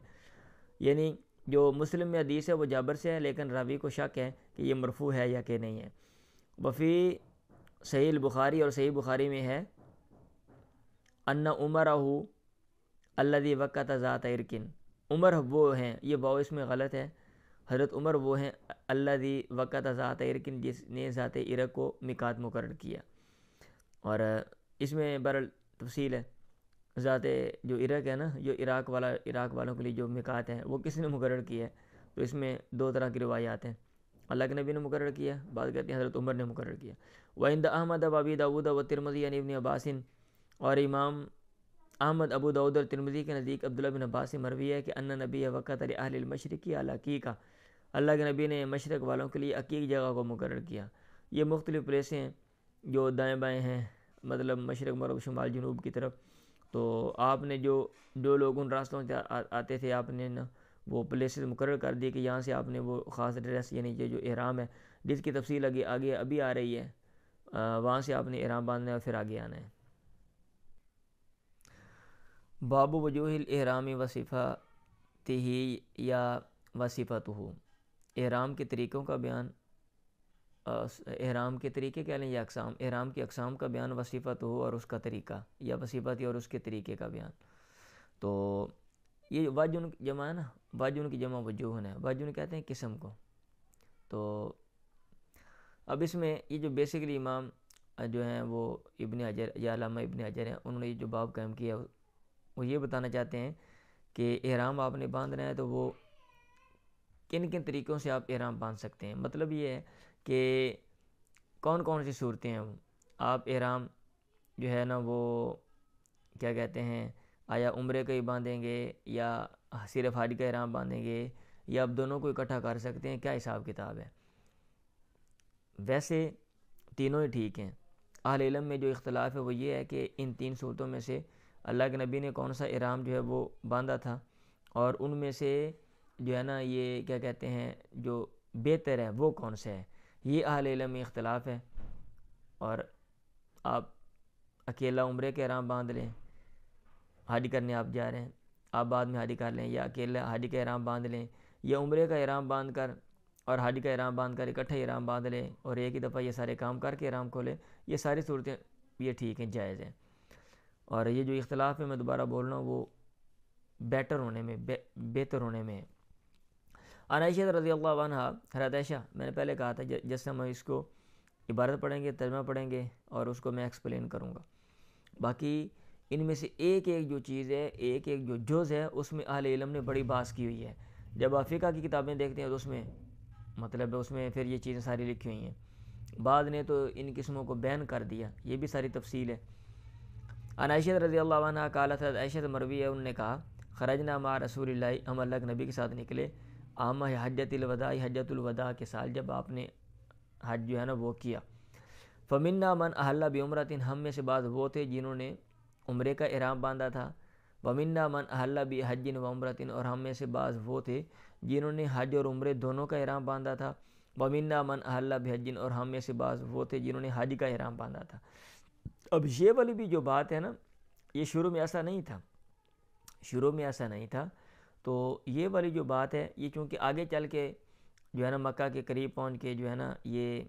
یعنی جو مسلم میں حدیث ہے وہ جابر سے ہے لیکن راوی کو شک ہے کہ یہ مرفوع ہے یا کہ نہیں ہے۔ وفی صحیح البخاری، اور صحیح بخاری میں ہے ان عمرہ الذی وقت ذات عرق، عمر وہ ہیں، یہ واو اس میں غلط ہے، حضرت عمر وہ ہیں الذی وقت ذات عرق، جس نے ذات عرق کو میقات مقرر کیا، اور اس میں برل تفصیل ہے، ذات جو عرق ہے نا، جو عراق والوں کے لیے جو میقات ہے وہ کس نے مقرر کیا ہے، تو اس میں دو طرح کی روایات ہیں۔ اللہ کے نبی نے مقرر کیا، بعض کہتے ہیں حضرت عمر نے مقرر کیا۔ وعند احمد و ابی داؤد و ترمذی عن ابن عباس، اور امام احمد، ابو داؤد اور ترمذی کے نزدیک عبداللہ بن عباس سے مروی ہے کہ ان نبی وقت اہل المشرق علی عقیقہ، اللہ کے نبی نے مشرق والوں کے لیے عقیق جگہ کو مقرر کیا۔ یہ مختلف پلیسیں ہیں جو دائیں بائیں ہیں، مطلب مشرق مغرب شمال جنوب کی طرف، تو آپ نے جو لوگ ان راستوں سے آتے تھے، آپ نے نا وہ پلیسز مقرر کر دی کہ یہاں سے آپ نے وہ خاص ڈریس، یعنی یہ جو احرام ہے جس کی تفصیل آگے ابھی آ رہی ہے، وہاں سے آپ نے احرام باندھنا ہے اور پھر آگے آنا ہے۔ باب وجوہ الاحرام و صفاتہ یا وصفتہ، احرام کے طریقوں کا بیان، احرام کے طریقے کیا لیں یا اقسام، احرام کی اقسام کا بیان، وصفتہ اور اس کا طریقہ، یا وصفت اور اس کے طریقے کا بیان۔ تو یہ وجن جمع ہے نا، وجن کی جمع وجوہن ہے، وجن کہتے ہیں قسم کو۔ تو اب اس میں یہ جو بیسیکلی امام جو ہیں وہ ابن حجر یا علامہ ابن حجر ہیں، انہوں نے یہ جو باب قائم کیا وہ یہ بتانا چاہتے ہیں کہ احرام آپ نے باندھنا ہے تو وہ کن کن طریقوں سے آپ احرام باندھ سکتے ہیں۔ مطلب یہ ہے کہ کون کون سی صورتیں ہیں آپ احرام جو ہے نا وہ کیا کہتے ہیں، آیا عمرے کا ہی باندھیں گے یا صرف حج کا احرام باندھیں گے یا آپ دونوں کو اکٹھا کر سکتے ہیں، کیا حساب کتاب ہے؟ ویسے تینوں ہی ٹھیک ہیں۔ اہل علم میں جو اختلاف ہے وہ یہ ہے کہ ان تین صورتوں میں سے اللہ کے نبی نے کون سا احرام جو ہے وہ باندھا تھا، اور ان میں سے جو ہے نا یہ کیا کہتے ہیں جو بہتر ہے وہ کون سا ہے، یہ اہل علم میں اختلاف ہے۔ اور آپ اکیلا عمرے کے احرام باندھ لیں، حج کرنے آپ جا رہے ہیں، آپ بعد میں حج کر لیں، یا اکیلا حج کا احرام باندھ لیں، یا عمرے کا احرام باندھ کر اور حج کا احرام باندھ کر اکٹھے احرام باندھ لیں اور ایک ہی دفعہ یہ سارے کام کر کے احرام کھولیں، یہ ساری صورتیں یہ ٹھیک ہیں، جائز ہیں۔ اور یہ جو اختلاف ہے میں دوبارہ بول رہا ہوں وہ بیٹر ہونے میں، بہتر ہونے میں ہے۔ عن عائشہ رضی اللہ عنہ، حضرت عائشہ، میں نے پہلے کہا تھا جیسے ہم اس کو عبارت پڑھیں گے، ترجمہ پڑھیں گے اور اس کو میں ایکسپلین کروں گا۔ باقی ان میں سے ایک ایک جو چیز ہے، ایک ایک جو جز ہے، اس میں اہل علم نے بڑی بحث کی ہوئی ہے۔ جب آپ فقہ کی کتابیں دیکھتے ہیں تو اس میں مطلب اس میں پھر یہ چیزیں ساری لکھی ہوئی ہیں، بعض نے تو ان قسموں کو بین کر دیا، یہ بھی ساری تفصیل ہے۔ عن عائشہ رضی اللہ عنہ قالت، عائشہ سے مروی ہے، انہوں نے کہا خرجنا مع رسول اللہ، ہم اللہ کے نبی کے ساتھ نکلے، عامہ حجۃ الوداع، حجۃ الوداع کے سال جب آپ نے حج جو ہے نا وہ کیا، فمنا من احل بعمرۃ، ہم میں سے بعض وہ تھے جنہوں نے عمرے کا احرام باندھا تھا، ومنا من احل بحج وعمرۃ، اور ہم میں سے بعض وہ تھے جنہوں نے حج اور عمرے دونوں کا احرام باندھا تھا، ومنا من احل بحج، اور ہم میں سے بعض وہ تھے جنہوں نے حج کا احرام باندھا تھا۔ اب یہ والی بھی جو بات ہے نا، یہ شروع میں ایسا نہیں تھا، شروع میں ایسا نہیں تھا، تو یہ والی جو بات ہے یہ چونکہ آگے چل کے جو ہے نا مکہ کے قریب پہنچ کے جو ہے نا یہ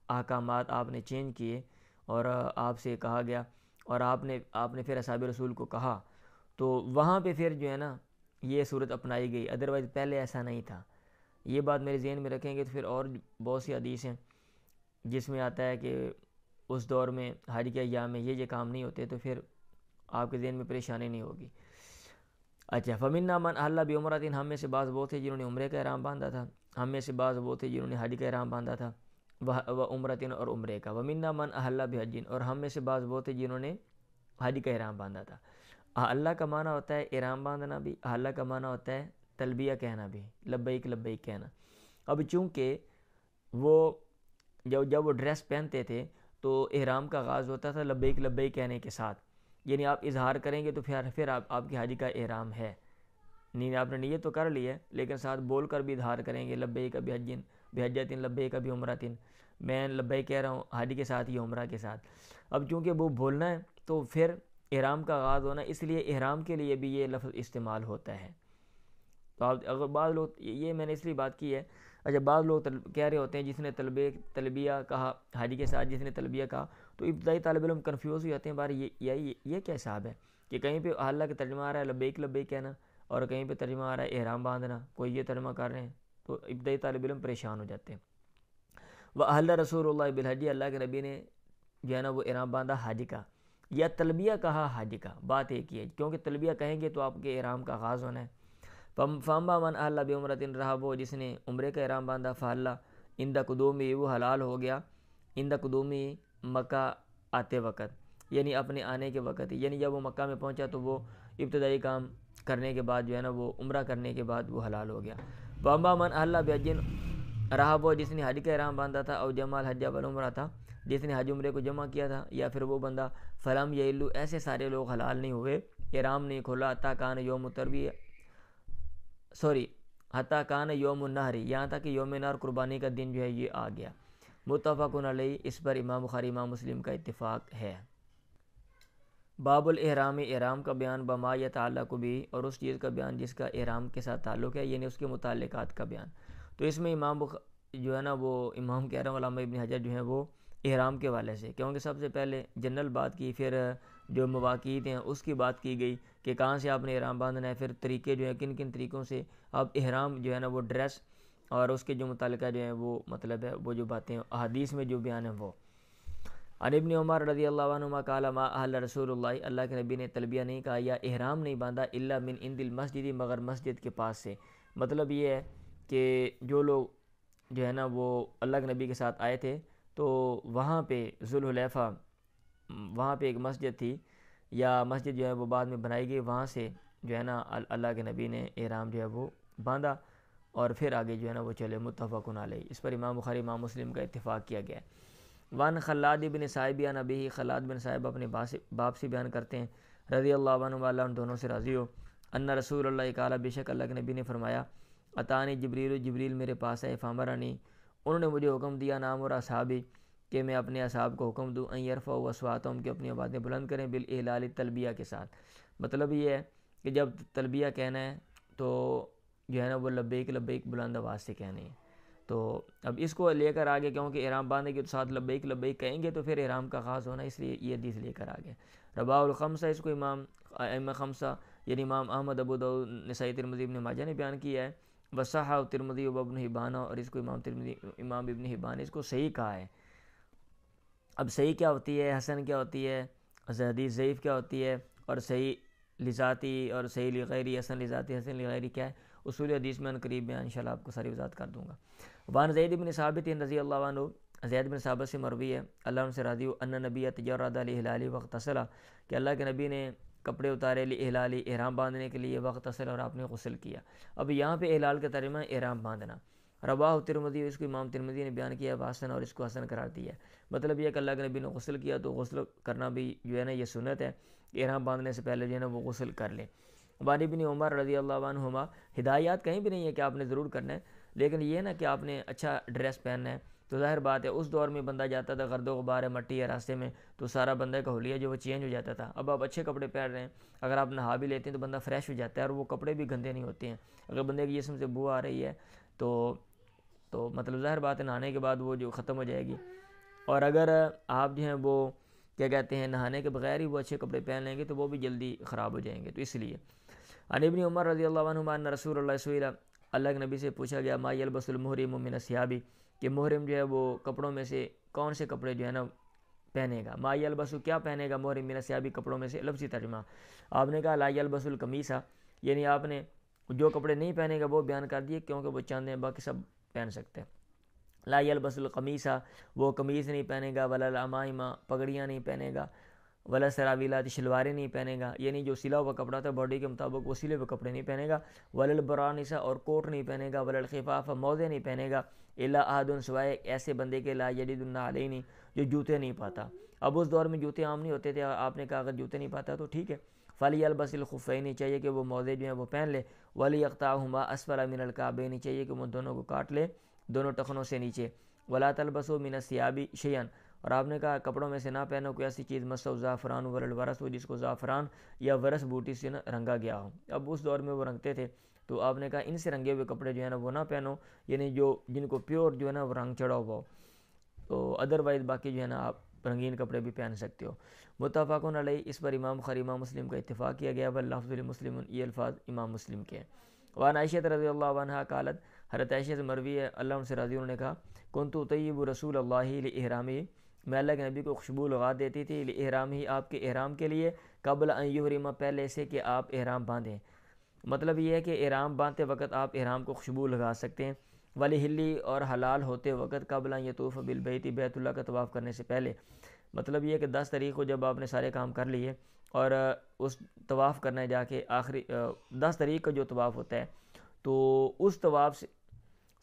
احکامات آپ نے چینج کیے اور آپ سے کہا گیا اور آپ نے پھر اصحاب رسول کو کہا، تو وہاں پہ پھر جو ہے نا یہ صورت اپنائی گئی، ادروائز پہلے ایسا نہیں تھا۔ یہ بات میرے ذہن میں رکھیں گے تو پھر اور بہت سی حدیث ہیں جس میں آتا ہے کہ اس دور میں حج کے ایام میں یہ کام نہیں ہوتے، تو پھر آپ کے ذہن میں پریشانی نہیں ہوگی۔ اچھا، فمنا من احل بعمرۃ، ہم میں سے بعض وہ تھے جنہوں نے عمرے کا احرام باندھا تھا، ہم میں سے بعض وہ تھے جنہوں نے حج کا احرام باندھا تھا، و عمرۃ، اور عمرے کا، ومنا من احل بحج، اور ہم میں سے بعض وہ تھے جنہوں نے حج کا احرام باندھا تھا۔ اللہ کا معنی ہوتا ہے احرام باندھنا بھی، اللہ کا معنی ہوتا ہے تلبیہ کہنا بھی، لبیک لبیک کہنا۔ اب چونکہ وہ جب وہ ڈریس پہنتے تھے تو احرام کا آغاز ہوتا تھا لبیک لبیک کہنے کے ساتھ، یعنی آپ اظہار کریں گے تو پھر آپ کی حج کا احرام ہے، نہیں آپ نے نیت تو کر لی ہے لیکن ساتھ بول کر بھی اظہار کریں گے لبیک بحجۃ لبیک بعمرۃ، میں لبیک کہہ رہا ہوں حج کے ساتھ یا عمرہ کے ساتھ۔ اب چونکہ وہ بولنا ہے تو پھر احرام کا آغاز ہونا، اس لیے احرام کے لیے بھی یہ لفظ استعمال ہوتا ہے۔ تو آپ اگر بعض لوگ، یہ میں نے اس لیے بات کی ہے، اچھا بعض لوگ کہہ رہے ہوتے ہیں جس نے تلبیہ کہا حج کے ساتھ، جس نے تلبیہ کہا، تو ابتدائی طالب علم کنفیوز ہو جاتے ہیں، بار یہ کیا حساب ہے کہ کہیں پہ اللہ کا ترجمہ آ رہا ہے لبیک لبیک کہنا اور کہیں پہ ترجمہ آ رہا ہے احرام باندھنا، کوئی یہ ترجمہ کر رہے ہیں، تو ابتدائی طالب علم پریشان ہو جاتے ہیں۔ وَأَحَلَّ رسول اللہ بالحج، اللہ کے نبی نے جو ہے نا وہ احرام باندھا حج کا، یا تلبیہ کہا حج کا، بات ایک ہی ہے، کیونکہ تلبیہ کہیں گے تو آپ کے احرام کا آغاز ہونا ہے۔ فَأَمَّا مَنْ أَحَلَّ بِعُمْرَةٍ، رہا وہ جس نے عمرے کا احرام باندھا، فَأَحَلَّ اند قدومی، وہ حلال ہو گیا اند قدومی مکہ آتے وقت، یعنی اپنے آنے کے وقت، یعنی جب وہ مکہ میں پہنچا تو وہ ابتدائی کام کرنے کے بعد جو ہے نا وہ عمرہ کرنے کے بعد وہ حلال ہو گیا۔ واما من احل بحج، رہا وہ جس نے حج کا احرام باندھا تھا، او جمع الحج والعمرہ تھا، جس نے حج عمرے کو جمع کیا تھا، یا پھر وہ بندہ فلم یحلوا، ایسے سارے لوگ حلال نہیں ہوئے، احرام نہیں کھولا، حتیٰ کان یوم الترویہ، حتیٰ کان یوم النحر، یہاں تک کہ یوم نحر قربانی کا دن جو ہے یہ آ گیا۔ متفق علیہ، اس پر امام بخاری امام مسلم کا اتفاق ہے۔ باب الاحرام، احرام کا بیان، بما یتعلق بھی، اور اس چیز کا بیان جس کا احرام کے ساتھ تعلق ہے، یعنی اس کے متعلقات کا بیان۔ تو اس میں جو ہے نا وہ امام کہہ رہے ہیں علامہ ابن حجر جو ہیں وہ احرام کے والے سے، کیونکہ سب سے پہلے جنرل بات کی، پھر جو مواقیت ہیں اس کی بات کی گئی کہ کہاں سے آپ نے احرام باندھنا ہے، پھر طریقے جو ہیں کن کن طریقوں سے آپ احرام جو ہے نا وہ ڈریس اور اس کے جو متعلقہ جو ہیں وہ مطلب ہے وہ جو باتیں احادیث میں جو بیان ہیں وہ۔ عن ابن عمر رضی اللہ عنہما قال ما احل رسول اللہ، اللہ کے نبی نے تلبیہ نہیں کہا یا احرام نہیں باندھا الا من عند المسجد، مگر مسجد کے پاس سے۔ مطلب یہ ہے کہ جو لوگ جو ہے نا وہ اللہ کے نبی کے ساتھ آئے تھے تو وہاں پہ ذوالحلیفہ، وہاں پہ ایک مسجد تھی، یا مسجد جو ہے وہ بعد میں بنائی گئی، وہاں سے جو ہے نا اللہ کے نبی نے احرام جو ہے وہ باندھا اور پھر آگے جو ہے نا وہ چلے۔ متفق علیہ، اس پر امام بخاری امام مسلم کا اتفاق کیا گیا ہے۔ وان خلاد بن صائب عن ابیہ، خلاد بن صائب اپنے باپ سے بیان کرتے ہیں رضی اللہ عنہ، اللہ ان دونوں سے راضی ہو، ان رسول اللہ قال، بے شک اللہ کے نبی نے فرمایا، اتانی جبریل، جبریل میرے پاس ہے، فامرنی، انہوں نے مجھے حکم دیا، نام اور اصحابی، کہ میں اپنے اصحاب کو حکم دوں، ان یرفعوا اصواتهم، کہ اپنی آوازیں بلند کریں، بالاحلال، تلبیہ کے ساتھ۔ مطلب یہ ہے کہ جب تلبیہ کہنا ہے تو جو ہے نا وہ لبیک لبیک بلند آواز سے کہنے ہیں۔ تو اب اس کو لے کر آگے، کیونکہ احرام باندھنے کے تو ساتھ لبیک لبیک کہیں گے تو پھر احرام کا آغاز ہونا، اس لیے یہ حدیث لے کر آگے۔ رواه الخمسہ، اس کو امام ائمہ خمسہ یعنی امام احمد، ابو داؤد، نسائی، ترمذی، ابن ماجہ نے بیان کیا ہے، وصححہ ترمذی و ابن حبان، اور اس کو امام ابن حبان اس کو صحیح کہا ہے۔ اب صحیح کیا ہوتی ہے، حسن کیا ہوتی ہے، حدیث ضعیف کیا ہوتی ہے، اور صحیح لذاتی اور صحیح لغیری، حسن لذاتی، حسن لغیری کیا ہے، اصول حدیث میں ان قریب میں انشاءاللہ آپ کو ساری وضاحت کر دوں گا۔ وان زید بن ثابت رضی اللہ عنہ، زید بن ثابت سے مروی ہے اللہ ان سے راضی ہو، ان نبی تجرد للہلال واغتسل، کہ اللہ کے نبی نے کپڑے اتارے للہلال، احرام باندھنے کے لیے، واغتسل، اور آپ نے غسل کیا۔ اب یہاں پہ احلال کا ترجمہ ہے احرام باندھنا۔ رواہ ترمذی، اس کو امام ترمذی نے بیان کیا حسن، اور اس کو حسن قرار دیا ہے۔ مطلب یہ کہ اللہ کے نبی نے غسل کیا تو غسل کرنا بھی جو ہے نا یہ سنت ہے، احرام باندھنے سے پہلے جو ہے نا وہ غسل کر لیں۔ وان ابن عمر رضی اللہ عنہما، ہدایات کہیں بھی نہیں ہے کہ آپ نے ضرور کرنا ہے، لیکن یہ نا کہ آپ نے اچھا ڈریس پہننا ہے۔ تو ظاہر بات ہے اس دور میں بندہ جاتا تھا گرد و غبار ہے، مٹی ہے راستے میں، تو سارا بندہ کا حلیہ جو وہ چینج ہو جاتا تھا۔ اب آپ اچھے کپڑے پہن رہے ہیں، اگر آپ نہا بھی لیتے ہیں تو بندہ فریش ہو جاتا ہے، اور وہ کپڑے بھی گندے نہیں ہوتے ہیں۔ اگر بندے کے جسم سے بو آ رہی ہے تو مطلب ظاہر بات ہے نہانے کے بعد وہ جو ختم ہو جائے گی، اور اگر آپ جو ہیں وہ کیا کہتے ہیں نہانے کے بغیر ہی وہ اچھے کپڑے پہن لیں گے تو وہ بھی جلدی خراب ہو جائیں گے، تو اس لیے۔ عن ابن عمر رضی اللہ عنہما ان رسول اللہ سئل، اللہ کے نبی سے پوچھا گیا، ما یلبس المحرم من الثياب، کہ محرم جو ہے وہ کپڑوں میں سے کون سے کپڑے جو ہے نا پہنے گا۔ ما یلبس، کیا پہنے گا، محرم من الثياب، کپڑوں میں سے، لفظی ترجمہ۔ آپ نے کہا لا یلبس القمیص، یعنی آپ نے جو کپڑے نہیں پہنے گا وہ بیان کر دیے، کیونکہ وہ چاند ہیں، باقی سب پہن سکتے ہیں۔ لا یلبس القمیص، وہ قمیص نہیں پہنے گا، ولا العمائم، پگڑیاں نہیں پہنے گا، ولا سراویلات، شلواریں نہیں پہنے گا، یعنی جو سلا ہوا کپڑا تھا باڈی کے مطابق وہ سلے ہوئے کپڑے نہیں پہنے گا، ولا البرانس، اور کوٹ نہیں پہنے گا، ولا الخفاف، موزے نہیں پہنے گا، الا احد، سوائے ایسے بندے کے لا یجد النعلین، جو جوتے نہیں پاتا۔ اب اس دور میں جوتے عام نہیں ہوتے تھے، آپ نے کہا اگر جوتے نہیں پاتا تو ٹھیک ہے، فلیلبس الخفین، چاہیے کہ وہ موزے جو ہیں وہ پہن لے، ولیقطعہما اسفل من الکعبین، چاہیے کہ وہ دونوں کو کاٹ لے دونوں ٹخنوں سے نیچے، ولا تلبسوا من الثياب شيئا، اور آپ نے کہا کپڑوں میں سے نہ پہنو کوئی ایسی چیز مسو زعفران ولا الورس، وہ جس کو زعفران یا ورس بوٹی سے رنگا گیا ہو۔ اب اس دور میں وہ رنگتے تھے، تو آپ نے کہا ان سے رنگے ہوئے کپڑے جو ہے نا وہ نہ پہنو، یعنی جن کو پیور جو ہے نا وہ رنگ چڑھا ہوا ہو، تو ادروائز باقی جو ہے نا آپ رنگین کپڑے بھی پہن سکتے ہو۔ متفق علیہ، اس پر امام بخاری امام مسلم کا اتفاق کیا گیا، واللفظ لمسلم، یہ الفاظ امام مسلم کے ہیں۔ وعن عائشہ رضی اللہ عنہا قالت، حضرت عائشہ سے مروی ہے اللہ ان سے راضی، انہوں نے کہا، کنت اطیب رسول اللہ لاحرامہ، میں اللہ کے نبی کو خوشبو لگا دیتی تھی، لاحرامہ، آپ کے احرام کے لیے، قبل ان یحرم، پہلے سے کہ آپ احرام باندھیں۔ مطلب یہ ہے کہ احرام باندھتے وقت آپ احرام کو خوشبو لگا سکتے ہیں، ولی ہلی اور حلال ہوتے وقت قبل ان یطوف بالبیت بیت اللہ کا طواف کرنے سے پہلے. مطلب یہ کہ 10 تاریخ کو جب آپ نے سارے کام کر لیے اور اس طواف کرنا ہے جا کے آخری 10 تاریخ کا جو طواف ہوتا ہے تو اس طواف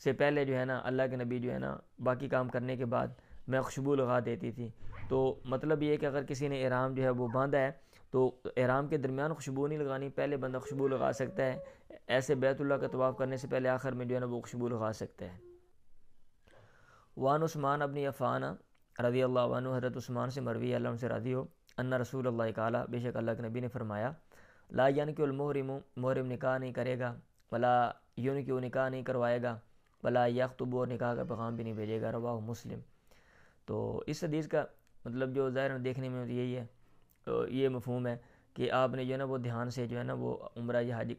سے پہلے جو ہے نا اللہ کے نبی جو ہے نا باقی کام کرنے کے بعد میں خوشبو لگا دیتی تھی. تو مطلب یہ کہ اگر کسی نے احرام جو ہے وہ باندھا ہے تو احرام کے درمیان خوشبو نہیں لگانی, پہلے بندہ خوشبو لگا سکتا ہے. ایسے بیت اللہ کا طواف کرنے سے پہلے آخر میں جو ہے نا وہ خوشبو لگا سکتا ہے. وان عثمان ابن عفان رضی اللہ عنہ, حضرت عثمان سے مروی اللہ عنہ سے راضی ہو, ان رسول اللہ تعالی, بے شک اللہ کے نبی نے فرمایا, لا ینکح المحرم, محرم نکاح نہیں کرے گا, ولا ینکح نکاح نہیں کروائے گا, ولا یخطب, اور نکاح کا پیغام بھی نہیں بھیجے گا. رواہ مسلم. تو اس حدیث کا مطلب جو ظاہر دیکھنے میں یہی ہے, یہ مفہوم ہے کہ آپ نے جو ہے نا وہ دھیان سے جو ہے نا وہ عمرہ یا حج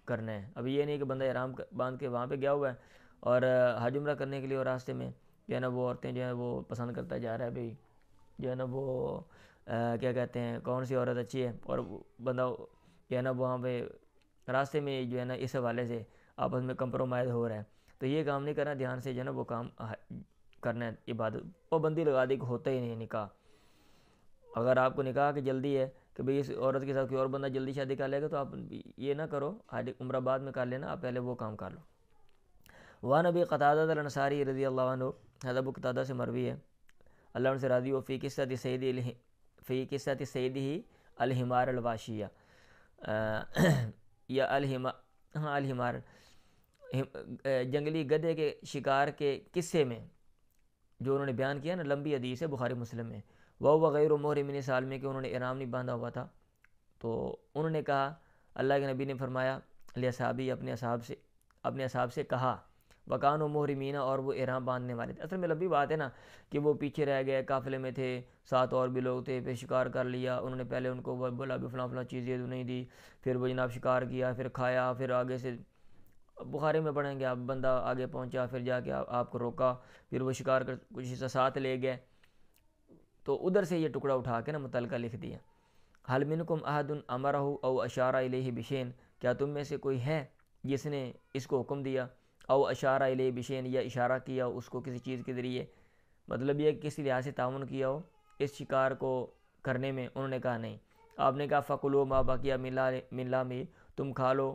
کرنا ہے. ابھی یہ نہیں کہ بندہ احرام باندھ کے وہاں پہ گیا ہوا ہے اور حج عمرہ کرنے کے لیے اور راستے میں جو ہے نا وہ عورتیں جو ہیں وہ پسند کرتا جا رہا ہے بھئی جو ہے نا وہ کیا کہتے ہیں کون سی عورت اچھی ہے, اور بندہ جو ہے نا وہاں پہ راستے میں جو ہے نا اس حوالے سے آپس میں کمپرومائز ہو رہا ہے. تو یہ کام نہیں کرنا, دھیان سے جو ہے نا وہ کام کرنا ہے. عبادت پابندی لگا دی کہ ہوتا ہی نہیں نکاح. اگر آپ کو نکاح کی جلدی ہے کہ بھئی اس عورت کے ساتھ کوئی اور بندہ جلدی شادی کر لے گا تو آپ یہ نہ کرو, حج عمرہ بعد میں کر لینا, آپ پہلے وہ کام کر لو. وان ابی قتادہ الانصاری رضی اللہ عنہ, حضرت ابو قتادہ سے مروی ہے اللہ عنہ سے راضی ہو, فی قصۃ سیدہ الحمار الواشیہ, یا الحمار جنگلی گدھے کے شکار کے قصے میں جو انہوں نے بیان کیا نا, لمبی حدیث ہے بخاری مسلم میں. وہ غیر محرم من سال میں کہ انہوں نے احرام نہیں باندھا ہوا تھا. تو انہوں نے کہا, اللہ کے نبی نے فرمایا, لاصحابی, اپنے اصحاب سے کہا, وکانوا محرمین, اور وہ احرام باندھنے والے تھے. اصل میں لمبی بات ہے نا کہ وہ پیچھے رہ گئے, قافلے میں تھے, ساتھ اور بھی لوگ تھے, پھر شکار کر لیا. انہوں نے پہلے ان کو بولا بھی فلاں فلاں چیزیں تو نہیں دی, پھر وہ جناب شکار کیا, پھر کھایا, پھر آگے سے بخاری میں پڑھیں گے آپ, بندہ آگے پہنچا, پھر جا کے آپ کو روکا, پھر وہ شکار کر کچھ حصہ ساتھ لے گئے. تو ادھر سے یہ ٹکڑا اٹھا کے نا متعلقہ لکھ دیا, حل منکم احد امرہ او اشارہ الیہ بشین, کیا تم میں سے کوئی ہے جس نے اس کو حکم دیا, او اشارہ الیہ بشین, یا اشارہ کیا اس کو کسی چیز کے ذریعے, مطلب یہ کسی لحاظ سے تعاون کیا ہو اس شکار کو کرنے میں. انہوں نے کہا نہیں. آپ نے کہا فکلوا ما بقی من لحمہ, تم کھا لو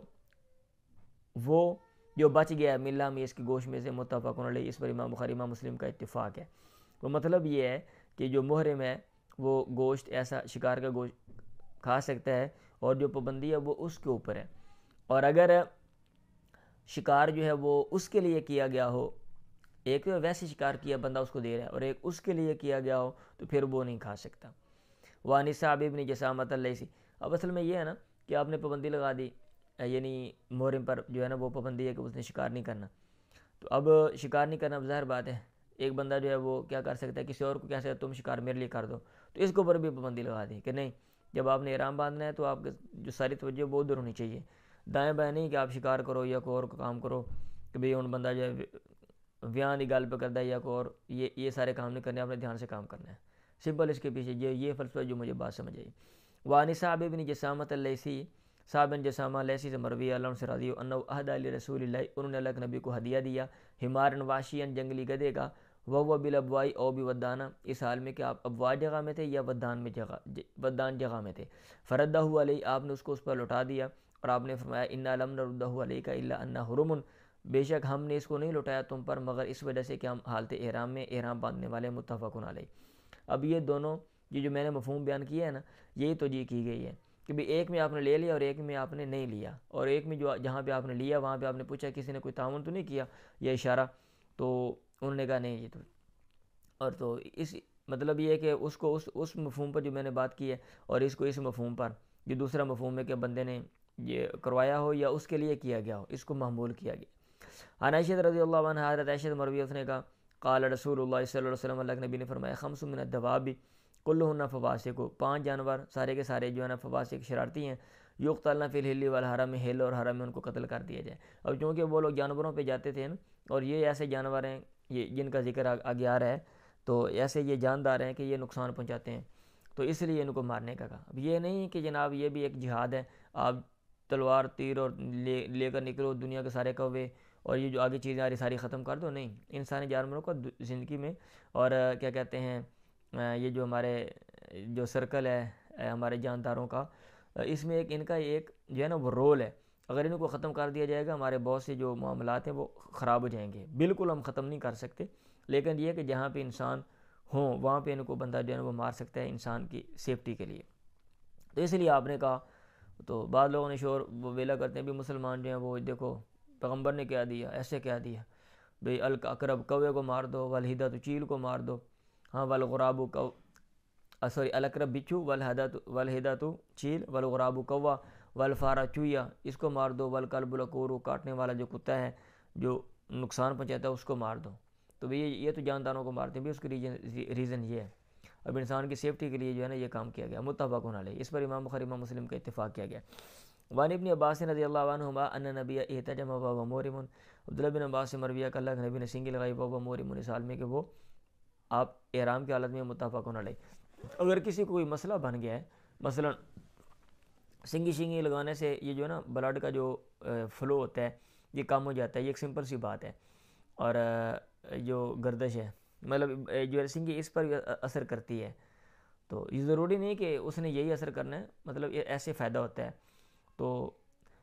وہ جو بچ گیا ہے من لحمہ, اس کے گوشت میں سے. متفق علیہ, اس پر امام بخاری امام مسلم کا اتفاق ہے. تو مطلب یہ ہے کہ جو محرم ہے وہ گوشت, ایسا شکار کا گوشت کھا سکتا ہے, اور جو پابندی ہے وہ اس کے اوپر ہے. اور اگر شکار جو ہے وہ اس کے لیے کیا گیا ہو, ایک ویسے شکار کیا بندہ اس کو دے رہا ہے, اور ایک اس کے لیے کیا گیا ہو, تو پھر وہ نہیں کھا سکتا. وان صاحب ابن جسامۃ اللیثی, اب اصل میں یہ ہے نا کہ آپ نے پابندی لگا دی, یعنی محرم پر جو ہے نا وہ پابندی ہے کہ اس نے شکار نہیں کرنا. تو اب شکار نہیں کرنا ظاہر بات ہے, ایک بندہ جو ہے وہ کیا کر سکتا ہے, کسی اور کو کیا سکتا ہے تم شکار میرے لیے کر دو, تو اس کے اوپر بھی پابندی لگا دی کہ نہیں, جب آپ نے احرام باندھنا ہے تو آپ کے جو ساری توجہ وہ ادھر ہونی چاہیے, دائیں بائیں نہیں کہ آپ شکار کرو یا کوئی اور کام کرو, کہ بھئی ان بندہ جو ہے ویاں دی گل پہ کرتا ہے یا کوئی اور, یہ سارے کام نہیں کرنے, آپ نے دھیان سے کام کرنا ہے. سمپل اس کے پیچھے یہ فلسفہ جو مجھے بات سمجھ آئی. وان صاحب ابن جسامۃ اللیثی, صاحب بن جسامہ لیثی سے مروی اللہ عنہ سے راضی ہو, انہ اہدی لرسول اللہ, انہوں نے اللہ کے نبی کو ہدیہ دیا, حمارن واشین, جنگلی گدھے کا, وہ بالابوائی او بودانہ, اس حال میں کہ آپ ابوا جگہ میں تھے یا ودان جگہ میں تھے. فردہ علیہ, آپ نے اس کو اس پر لوٹا دیا, اور آپ نے فرمایا انا لم نردہ علیک الا انہ حرم, بے شک ہم نے اس کو نہیں لوٹایا تم پر مگر اس وجہ سے کہ ہم حالت احرام میں احرام باندھنے والے. متفق علیہ. اب یہ دونوں یہ جو میں نے مفہوم بیان کیا ہے نا, یہی توجیہ کی گئی ہے کہ بھی ایک میں آپ نے لے لیا اور ایک میں آپ نے نہیں لیا, اور ایک میں جو جہاں پہ آپ نے لیا وہاں پہ آپ نے پوچھا کسی نے کوئی تعاون تو نہیں کیا یا اشارہ, تو انہوں نے کہا نہیں یہ تو. اور تو اس مطلب یہ ہے کہ اس کو اس مفہوم پر جو میں نے بات کی ہے, اور اس کو اس مفہوم پر جو دوسرا مفہوم ہے کہ بندے نے یہ کروایا ہو یا اس کے لیے کیا گیا ہو, اس کو محمول کیا گیا. عائشہ رضی اللہ عنہا, حضرت عائشہ مروی, اس نے کہا قال رسول اللہ صلی اللہ علیہ وسلم, اللہ کے نبی نے فرمایا, خمس من الدواب کلہن فواسق, 5 جانور سارے کے سارے جو ہے نا فواسق شرارتی ہیں, یقتلن فی الحل والحرم, ہل اور حرم میں ان کو قتل کر دیا جائے. اب چونکہ وہ لوگ جانوروں پہ جاتے تھے نا, اور یہ ایسے جانور ہیں یہ جن کا ذکر آگے آ رہا ہے, تو ایسے یہ جاندار ہیں کہ یہ نقصان پہنچاتے ہیں, تو اس لیے ان کو مارنے کا کہا. اب یہ نہیں کہ جناب یہ بھی ایک جہاد ہے, آپ تلوار تیر اور لے کر نکلو دنیا کے سارے کوے اور یہ جو آگے چیزیں آ رہی ساری ختم کر دو، نہیں، انسانی جانوروں کو زندگی میں، اور کیا کہتے ہیں یہ جو ہمارے جو سرکل ہے ہمارے جانداروں کا، اس میں ایک ان کا ایک جو ہے نا وہ رول ہے. اگر ان کو ختم کر دیا جائے گا ہمارے بہت سے جو معاملات ہیں وہ خراب ہو جائیں گے. بالکل ہم ختم نہیں کر سکتے، لیکن یہ کہ جہاں پہ انسان ہوں وہاں پہ ان کو بندہ جو ہے نا وہ مار سکتا ہے انسان کی سیفٹی کے لیے. تو اس لیے آپ نے کہا، تو بعض لوگوں نے شور وہ ویلا کرتے ہیں بھی مسلمان جو ہیں وہ دیکھو پیغمبر نے کیا دیا، ایسے کیا دیا بھئی الاقرب کوے کو مار دو، والہدہ تو چیل کو مار دو، ہاں والغراب کو سوری الاقرب بچھو، والہدہ تو چیل، والغراب کوا، والفارا چویا اس کو مار دو، والکلب العقور کاٹنے والا جو کتا ہے جو نقصان پہنچاتا ہے اس کو مار دو. تو یہ تو جانداروں کو مارتے ہیں بھی، اس کی ریزن یہ ہے. اب انسان کی سیفٹی کے لیے جو ہے نا یہ کام کیا گیا. متفق علیہ، اس پر امام بخاری امام مسلم کا اتفاق کیا گیا. وان ابن عباس رضی اللہ عنہما ان نبی احتجم وهو محرم، عبداللہ بن عباس سے مروی ہے کہ اللہ کے نبی نے سنگی لگائی وهو محرم، اس حال میں کہ وہ آپ احرام کی حالت میں. متفق علیہ. اگر کسی کو کوئی مسئلہ بن گیا ہے، مثلا سنگی لگانے سے یہ جو ہے نا بلڈ کا جو فلو ہوتا ہے یہ کم ہو جاتا ہے، یہ ایک سمپل سی بات ہے. اور جو گردش ہے مطلب جو سنگی اس پر اثر کرتی ہے، تو یہ ضروری نہیں کہ اس نے یہی اثر کرنا ہے، مطلب یہ ایسے فائدہ ہوتا ہے. تو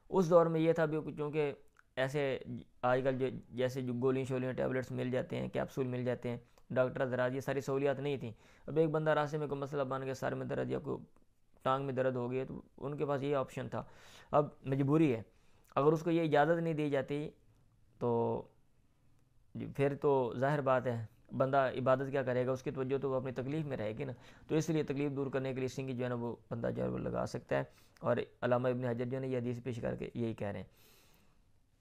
اس دور میں یہ تھا بھی چونکہ ایسے آج کل جو جیسے جو گولیاں شولیاں ٹیبلٹس مل جاتے ہیں، کیپسول مل جاتے ہیں، ڈاکٹر حضرات یہ ساری سہولیات نہیں تھیں. اب ایک بندہ راستے میں کوئی مسئلہ بن گیا، سر میں درد یا کوئی ٹانگ میں درد ہو گئی، تو ان کے پاس یہ آپشن تھا. اب مجبوری ہے، اگر اس کو یہ اجازت نہیں دی جاتی تو پھر تو ظاہر بات ہے بندہ عبادت کیا کرے گا، اس کی توجہ تو وہ اپنی تکلیف میں رہے گی نا. تو اس لیے تکلیف دور کرنے کے لیے سنگی جو ہے نا وہ بندہ جو ہے وہ لگا سکتا ہے. اور علامہ ابن حجر جو ہے نا یہ حدیث پیش کر کے یہی کہہ رہے ہیں.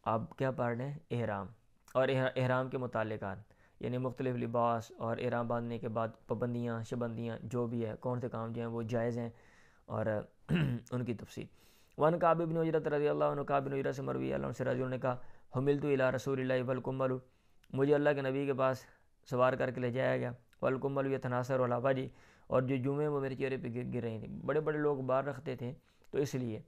آپ کیا پڑھ رہے ہیں؟ احرام اور احرام کے متعلقات، یعنی مختلف لباس اور احرام باندھنے کے بعد پابندیاں شبندیاں جو بھی ہے، کون سے کام جو ہیں وہ جائز ہیں اور ان کی تفصیل. وان کعب بن عجرۃ رضی اللہ عنہ، کعب بن عجرۃ سے مروی اللہ عنہ سے رضی اللہ نے کہا حملت الی رسول اللہ والکمل، مجھے اللہ کے نبی کے پاس سوار کر کے لے جایا گیا، والکمل یتناثر علی وجہی، اور جو جمعے وہ میرے چہرے پہ گر رہی تھیں. بڑے بڑے لوگ بار رکھتے تھے تو اس لیے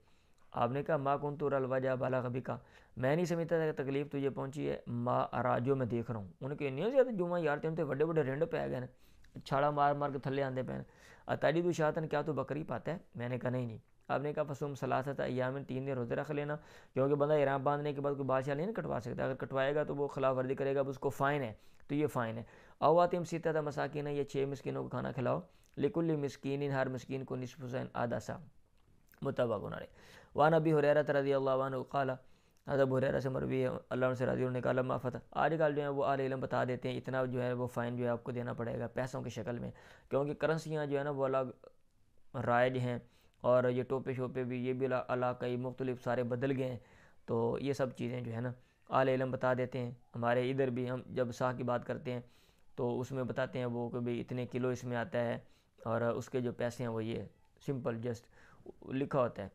آپ نے کہا ما کنت اری الوجہ بلغ بک، میں نہیں سمجھتا تھا کہ تکلیف تجھے پہنچی ہے، ما ارا جو میں دیکھ رہا ہوں. انہیں کہ نہیں زیادہ جمعہ یار تے بڑے بڑے رنڈ پہ گئے چھاڑا مار کے تھلے آندے پہ، اتاجی تو شاطن کیا تو بکری پاتا ہے؟ میں نے کہا نہیں. آپ نے کہا فصوم ثلاثۃ ایام، 3 دن روزے رکھ لینا، کیونکہ بندہ احرام باندھنے کے بعد کوئی بادشاہ نہیں کٹوا سکتا، اگر کٹوائے گا تو وہ خلاف ورزی کرے گا، اس کو فائن ہے. تو یہ فائن ہے. او اتم ستۃ مساکین، یہ 6 مسکینوں کو کھانا کھلاؤ، لکل مسکین، ہر مسکین کو نصف سین آدھا سا. متفق علیہ. وان ابی ہریرہ رضی اللہ عنہ قال، حضرت ابو ہریرہ سے مروی ہے اللہ عنہ سے رضی اللہ عنہ، قال لما فتح، آج کل جو ہے وہ اہل علم بتا دیتے ہیں اتنا جو ہے وہ فائن جو ہے آپ کو دینا پڑے گا پیسوں کی شکل میں، کیونکہ کرنسیاں جو ہے نا وہ الگ رائج ہیں، اور یہ ٹوپے شوپے بھی یہ بھی علاقائی مختلف سارے بدل گئے ہیں. تو یہ سب چیزیں جو ہے نا اہل علم بتا دیتے ہیں. ہمارے ادھر بھی ہم جب سا کی بات کرتے ہیں تو اس میں بتاتے ہیں وہ کہ بھئی اتنے کلو اس میں آتا ہے، اور اس کے جو پیسے ہیں وہ یہ سمپل جسٹ لکھا ہوتا ہے.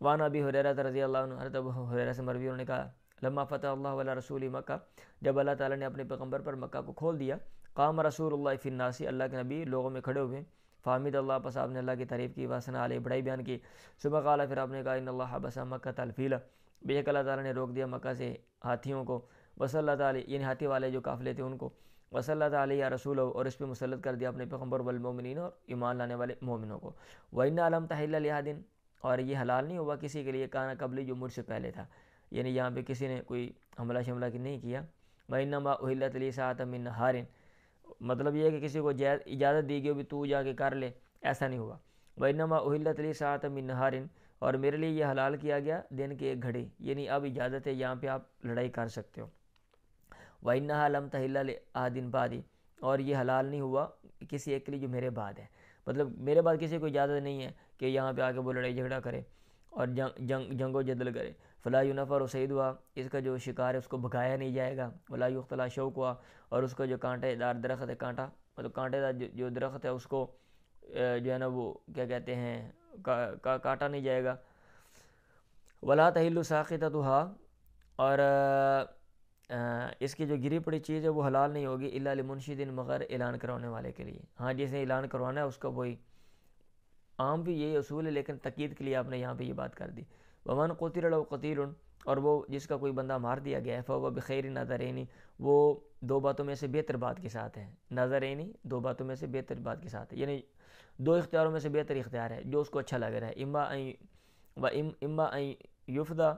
وان ابی ہریرہ رضی اللہ عنہ، حضرت ابو ہریرہ سے مروی، انہوں نے کہا لما فتح اللہ علی رسول مکہ، جب اللہ تعالیٰ نے اپنے پیغمبر پر مکہ کو کھول دیا، قام رسول اللہ فی الناس، اللہ کے نبی لوگوں میں کھڑے ہوئے، فحمد اللہ، پس آپ نے اللہ کی تعریف کی، وثنا علیہ، بڑائی بیان کی، ثم قال، پھر آپ نے کہا ان اللہ حبس مکہ الفیل، بے شک اللہ تعالیٰ نے روک دیا مکہ سے ہاتھیوں کو، وصلی اللہ تعالیٰ یعنی ہاتھی والے جو قافلے تھے ان کو، وصلی اللہ تعالیٰ یا رسول، اور اس پہ مسلط کر دیا اپنے پیغمبر والمومنین، اور ایمان لانے والے مومنوں کو. وَإِنَّا لَمْ تَحِلَّ لِأَحَدٍ، اور یہ حلال نہیں ہوا کسی کے لیے، کانا قبلی جو مجھ سے پہلے تھا، یعنی یہاں پہ کسی نے کوئی حملہ شملہ کی نہیں کیا. وَإِنَّمَا أُحِلَّتْ لِي سَاعَةً مِّن نَهَارٍ، مطلب یہ ہے کہ کسی کو اجازت دی گئی بھی تو جا کے کر لے، ایسا نہیں ہوا. وَإِنَّمَا أُحِلَّتْ لِي سَاعَةً مِّن نَهَارٍ، اور میرے لیے یہ حلال کیا گیا دن کی ایک گھڑی، یعنی اب اجازت ہے یہاں پہ آپ لڑائی کر سکتے ہو. وَإِنَّهَا لَمْ تَحِلَّ لِأَحَدٍ بَعْدِي، اور یہ حلال نہیں ہوا کسی ایک کے لیے جو میرے بعد ہے، مطلب میرے بعد کسی کو اجازت نہیں ہے کہ یہاں پہ آ کے وہ لڑائی جھگڑا کرے اور جنگ و جدل کرے. فلا ينفر صیدها، اس کا جو شکار ہے اس کو بھگایا نہیں جائے گا. ولا يقتل شوکها، اور اس کا جو کانٹے دار درخت ہے، کانٹا مطلب کانٹے دار جو درخت ہے اس کو جو ہے نا وہ کیا کہتے ہیں کاٹا نہیں جائے گا. ولا تحل ساقطتها، اور اس کی جو گری پڑی چیز ہے وہ حلال نہیں ہوگی الا لمنشد، مگر اعلان کروانے والے کے لیے. ہاں جس نے اعلان کروانا ہے اس کا وہی، عام بھی یہی اصول ہے لیکن تقید کے لیے آپ نے یہاں پہ یہ بات کر دی. ومن قتل له قتیل، اور وہ جس کا کوئی بندہ مار دیا گیا ہے فہو بخیر نظرینی، وہ دو باتوں میں سے بہتر بات کے ساتھ ہے، نظرینی دو باتوں میں سے بہتر بات کے ساتھ ہے، یعنی دو اختیاروں میں سے بہتر اختیار ہے جو اس کو اچھا لگ رہا ہے، اما ان یفدا،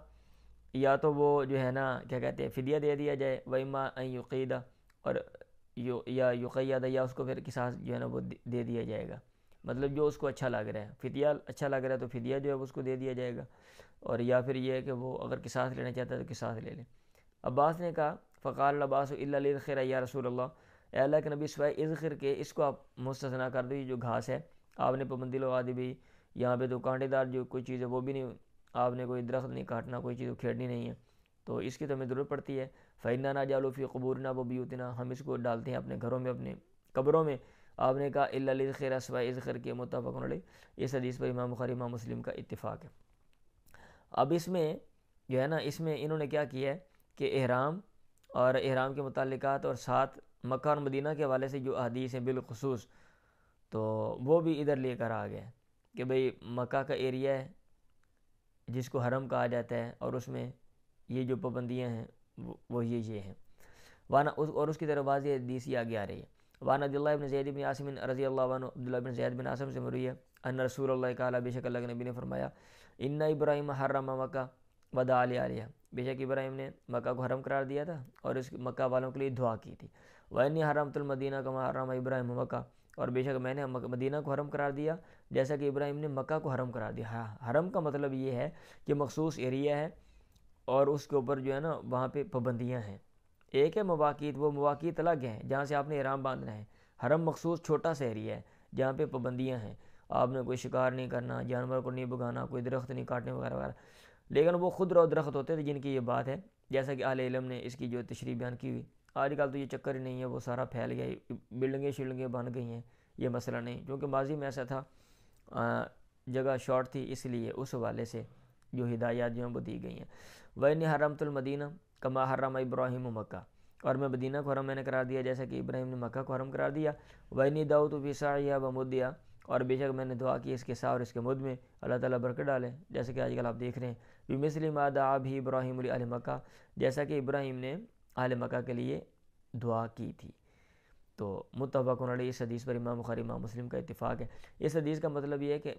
یا تو وہ جو ہے نا کیا کہتے ہیں فدیہ دے دیا جائے، و اما ان یقیدہ، اور یا یقیدہ، یا اس کو پھر قصاص جو ہے نا وہ دے دیا جائے گا، مطلب جو اس کو اچھا لگ رہا ہے، فدیہ اچھا لگ رہا ہے تو فدیہ جو ہے اس کو دے دیا جائے گا، اور یا پھر یہ ہے کہ وہ اگر قصاص لینا چاہتا ہے تو قصاص لے لیں۔ عباس نے کہا فقال العباس الا للخیر یا رسول اللہ، اے اللہ کے نبی سوائے اذخر کے اس کو آپ مستثنا کر دو، یہ جو گھاس ہے آپ نے پابندی لگا دی بھی، یہاں پہ تو کانٹے دار جو کوئی چیز ہے وہ بھی نہیں، آپ نے کوئی درخت نہیں کاٹنا، کوئی چیز کھیڑنی نہیں ہے، تو اس کی تو ہمیں ضرورت پڑتی ہے، فإنا نجعل فی قبورنا وبیوتنا، ہم اس کو ڈالتے ہیں اپنے گھروں میں اپنے قبروں میں۔ آپ نے کہا الا للخیر سوائے اذخر کے، متفق علیہ، اس حدیث پر امام بخاری امام مسلم کا اتفاق ہے۔ اب اس میں جو ہے نا اس میں انہوں نے کیا کیا ہے کہ احرام اور احرام کے متعلقات اور ساتھ مکہ اور مدینہ کے حوالے سے جو احادیث ہیں بالخصوص، تو وہ بھی ادھر لے کر آ گئے کہ بھئی مکہ کا ایریا ہے جس کو حرم کہا جاتا ہے، اور اس میں یہ جو پابندیاں ہیں وہ یہ ہیں، اور اس کی طرف واضح حدیث یہ آگے آ رہی ہے۔ وعن عبداللہ بن زید بن عاصم رضی اللہ عنہ، عبداللہ بن زید بن عاصم سے مروی ہے ان رسول اللہ تعالیٰ، بے شک اللہ کے نبی نے فرمایا ان ابراہیم حرم مکہ ودعا علیہ، بے شک ابراہیم نے مکہ کو حرم قرار دیا تھا اور اس مکہ والوں کے لیے دعا کی تھی۔ وانی حرمت المدینہ کما حرم ابراہیم مکہ، اور بے شک میں نے مدینہ کو حرم قرار دیا جیسا کہ ابراہیم نے مکہ کو حرم قرار دیا۔ حرم کا مطلب یہ ہے کہ مخصوص ایریا ہے اور اس کے اوپر جو ہے نا وہاں پہ پابندیاں ہیں۔ ایک ہے مواقیت، وہ مواقیت الگ ہیں جہاں سے آپ نے احرام باندھنا ہے، حرم مخصوص چھوٹا سا ایریا ہے جہاں پہ پابندیاں ہیں، آپ نے کوئی شکار نہیں کرنا، جانور کو نہیں بگانا، کوئی درخت نہیں کاٹنے وغیرہ وغیرہ، لیکن وہ خود رو درخت ہوتے تھے جن کی یہ بات ہے، جیسا کہ اہل علم نے اس کی جو تشریح بیان کی ہوئی۔ آج کل تو یہ چکر ہی نہیں ہے، وہ سارا پھیل گیا، بلڈنگیں شلڈنگیں بن گئی ہیں، یہ مسئلہ نہیں، کیونکہ ماضی میں ایسا تھا، جگہ شارٹ تھی، اس لیے اس حوالے سے جو ہدایات جو ہیں وہ دی گئی ہیں۔ وَإِنِّي حَرَّمْتُ الْمَدِينَةَ كَمَا حَرَّمَ إِبْرَاهِيمُ مَكَّةَ، اور میں مدینہ کو حرم میں نے قرار دیا جیسا کہ ابراہیم نے مکہ کو حرم قرار دیا۔ وَإِنِّي دَعَوْتُ فِي سَعْيِهَا وَمُدِّهَا، اور بے شک میں نے دعا کی اس کے سا اور اس کے مد میں، اللہ تعالیٰ برکت ڈالے، جیسے کہ آج کل آپ دیکھ رہے ہیں بِمِثْلِ مَا دَعَا بِهِ إِبْرَاهِيمُ لِأَهْلِ مَكَّةَ، جیسا کہ ابراہیم نے اہل مکہ کے لیے دعا کی تھی۔ تو متفق علیہ، اس حدیث پر امام بخاری امام مسلم کا اتفاق ہے۔ اس حدیث کا مطلب یہ ہے کہ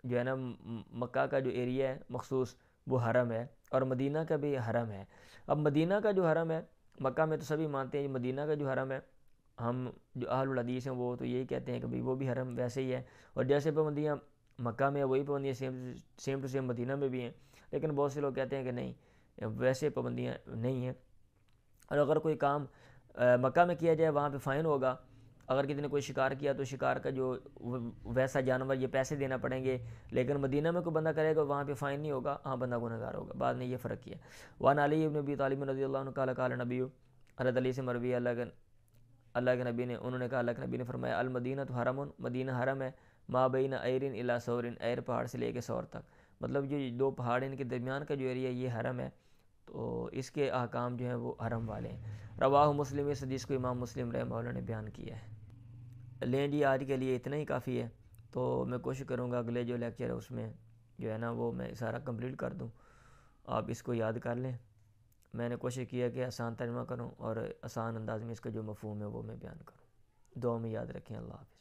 جو ہے نا مکہ کا جو ایریا ہے مخصوص وہ حرم ہے، اور مدینہ کا بھی حرم ہے۔ اب مدینہ کا جو حرم ہے، مکہ میں تو سبھی مانتے ہیں، مدینہ کا جو حرم ہے، ہم جو اہل الحدیث ہیں وہ تو یہی کہتے ہیں کہ بھئی وہ بھی حرم ویسے ہی ہے، اور جیسے پابندیاں مکہ میں وہی پابندیاں سیم ٹو سیم مدینہ میں بھی ہیں، لیکن بہت سے لوگ کہتے ہیں کہ نہیں ویسے پابندیاں نہیں ہیں، اور اگر کوئی کام مکہ میں کیا جائے وہاں پہ فائن ہوگا، اگر کسی نے کوئی شکار کیا تو شکار کا جو ویسا جانور یہ پیسے دینا پڑیں گے، لیکن مدینہ میں کوئی بندہ کرے گا وہاں پہ فائن نہیں ہوگا، ہاں بندہ گنہگار ہوگا۔ بعد نے یہ فرق کیا۔ وعن علی بن ابی طالب رضی اللہ عنہ قال قال نبی، حضرت علی سے مروی اللہ کے نبی نے، انہوں نے کہا اللہ کے نبی نے فرمایا المدینہ تو حرم، مدینہ حرم ہے، ما بین ایرن الی ثور، ایر پہاڑ سے لے کے ثور تک، مطلب جو دو پہاڑ ان کے درمیان کا جو ایریا یہ حرم ہے، تو اس کے احکام جو ہیں وہ حرم والے ہیں۔ رواہ مسلم، اس حدیث کو امام مسلم رحمہ اللہ نے بیان کیا ہے۔ لیں جی آج کے لیے اتنا ہی کافی ہے، تو میں کوشش کروں گا اگلے جو لیکچر ہے اس میں جو ہے نا وہ میں سارا کمپلیٹ کر دوں، آپ اس کو یاد کر لیں۔ میں نے کوشش کیا کہ آسان ترجمہ کروں اور آسان انداز میں اس کا جو مفہوم ہے وہ میں بیان کروں۔ دعا میں یاد رکھیں۔ اللہ حافظ۔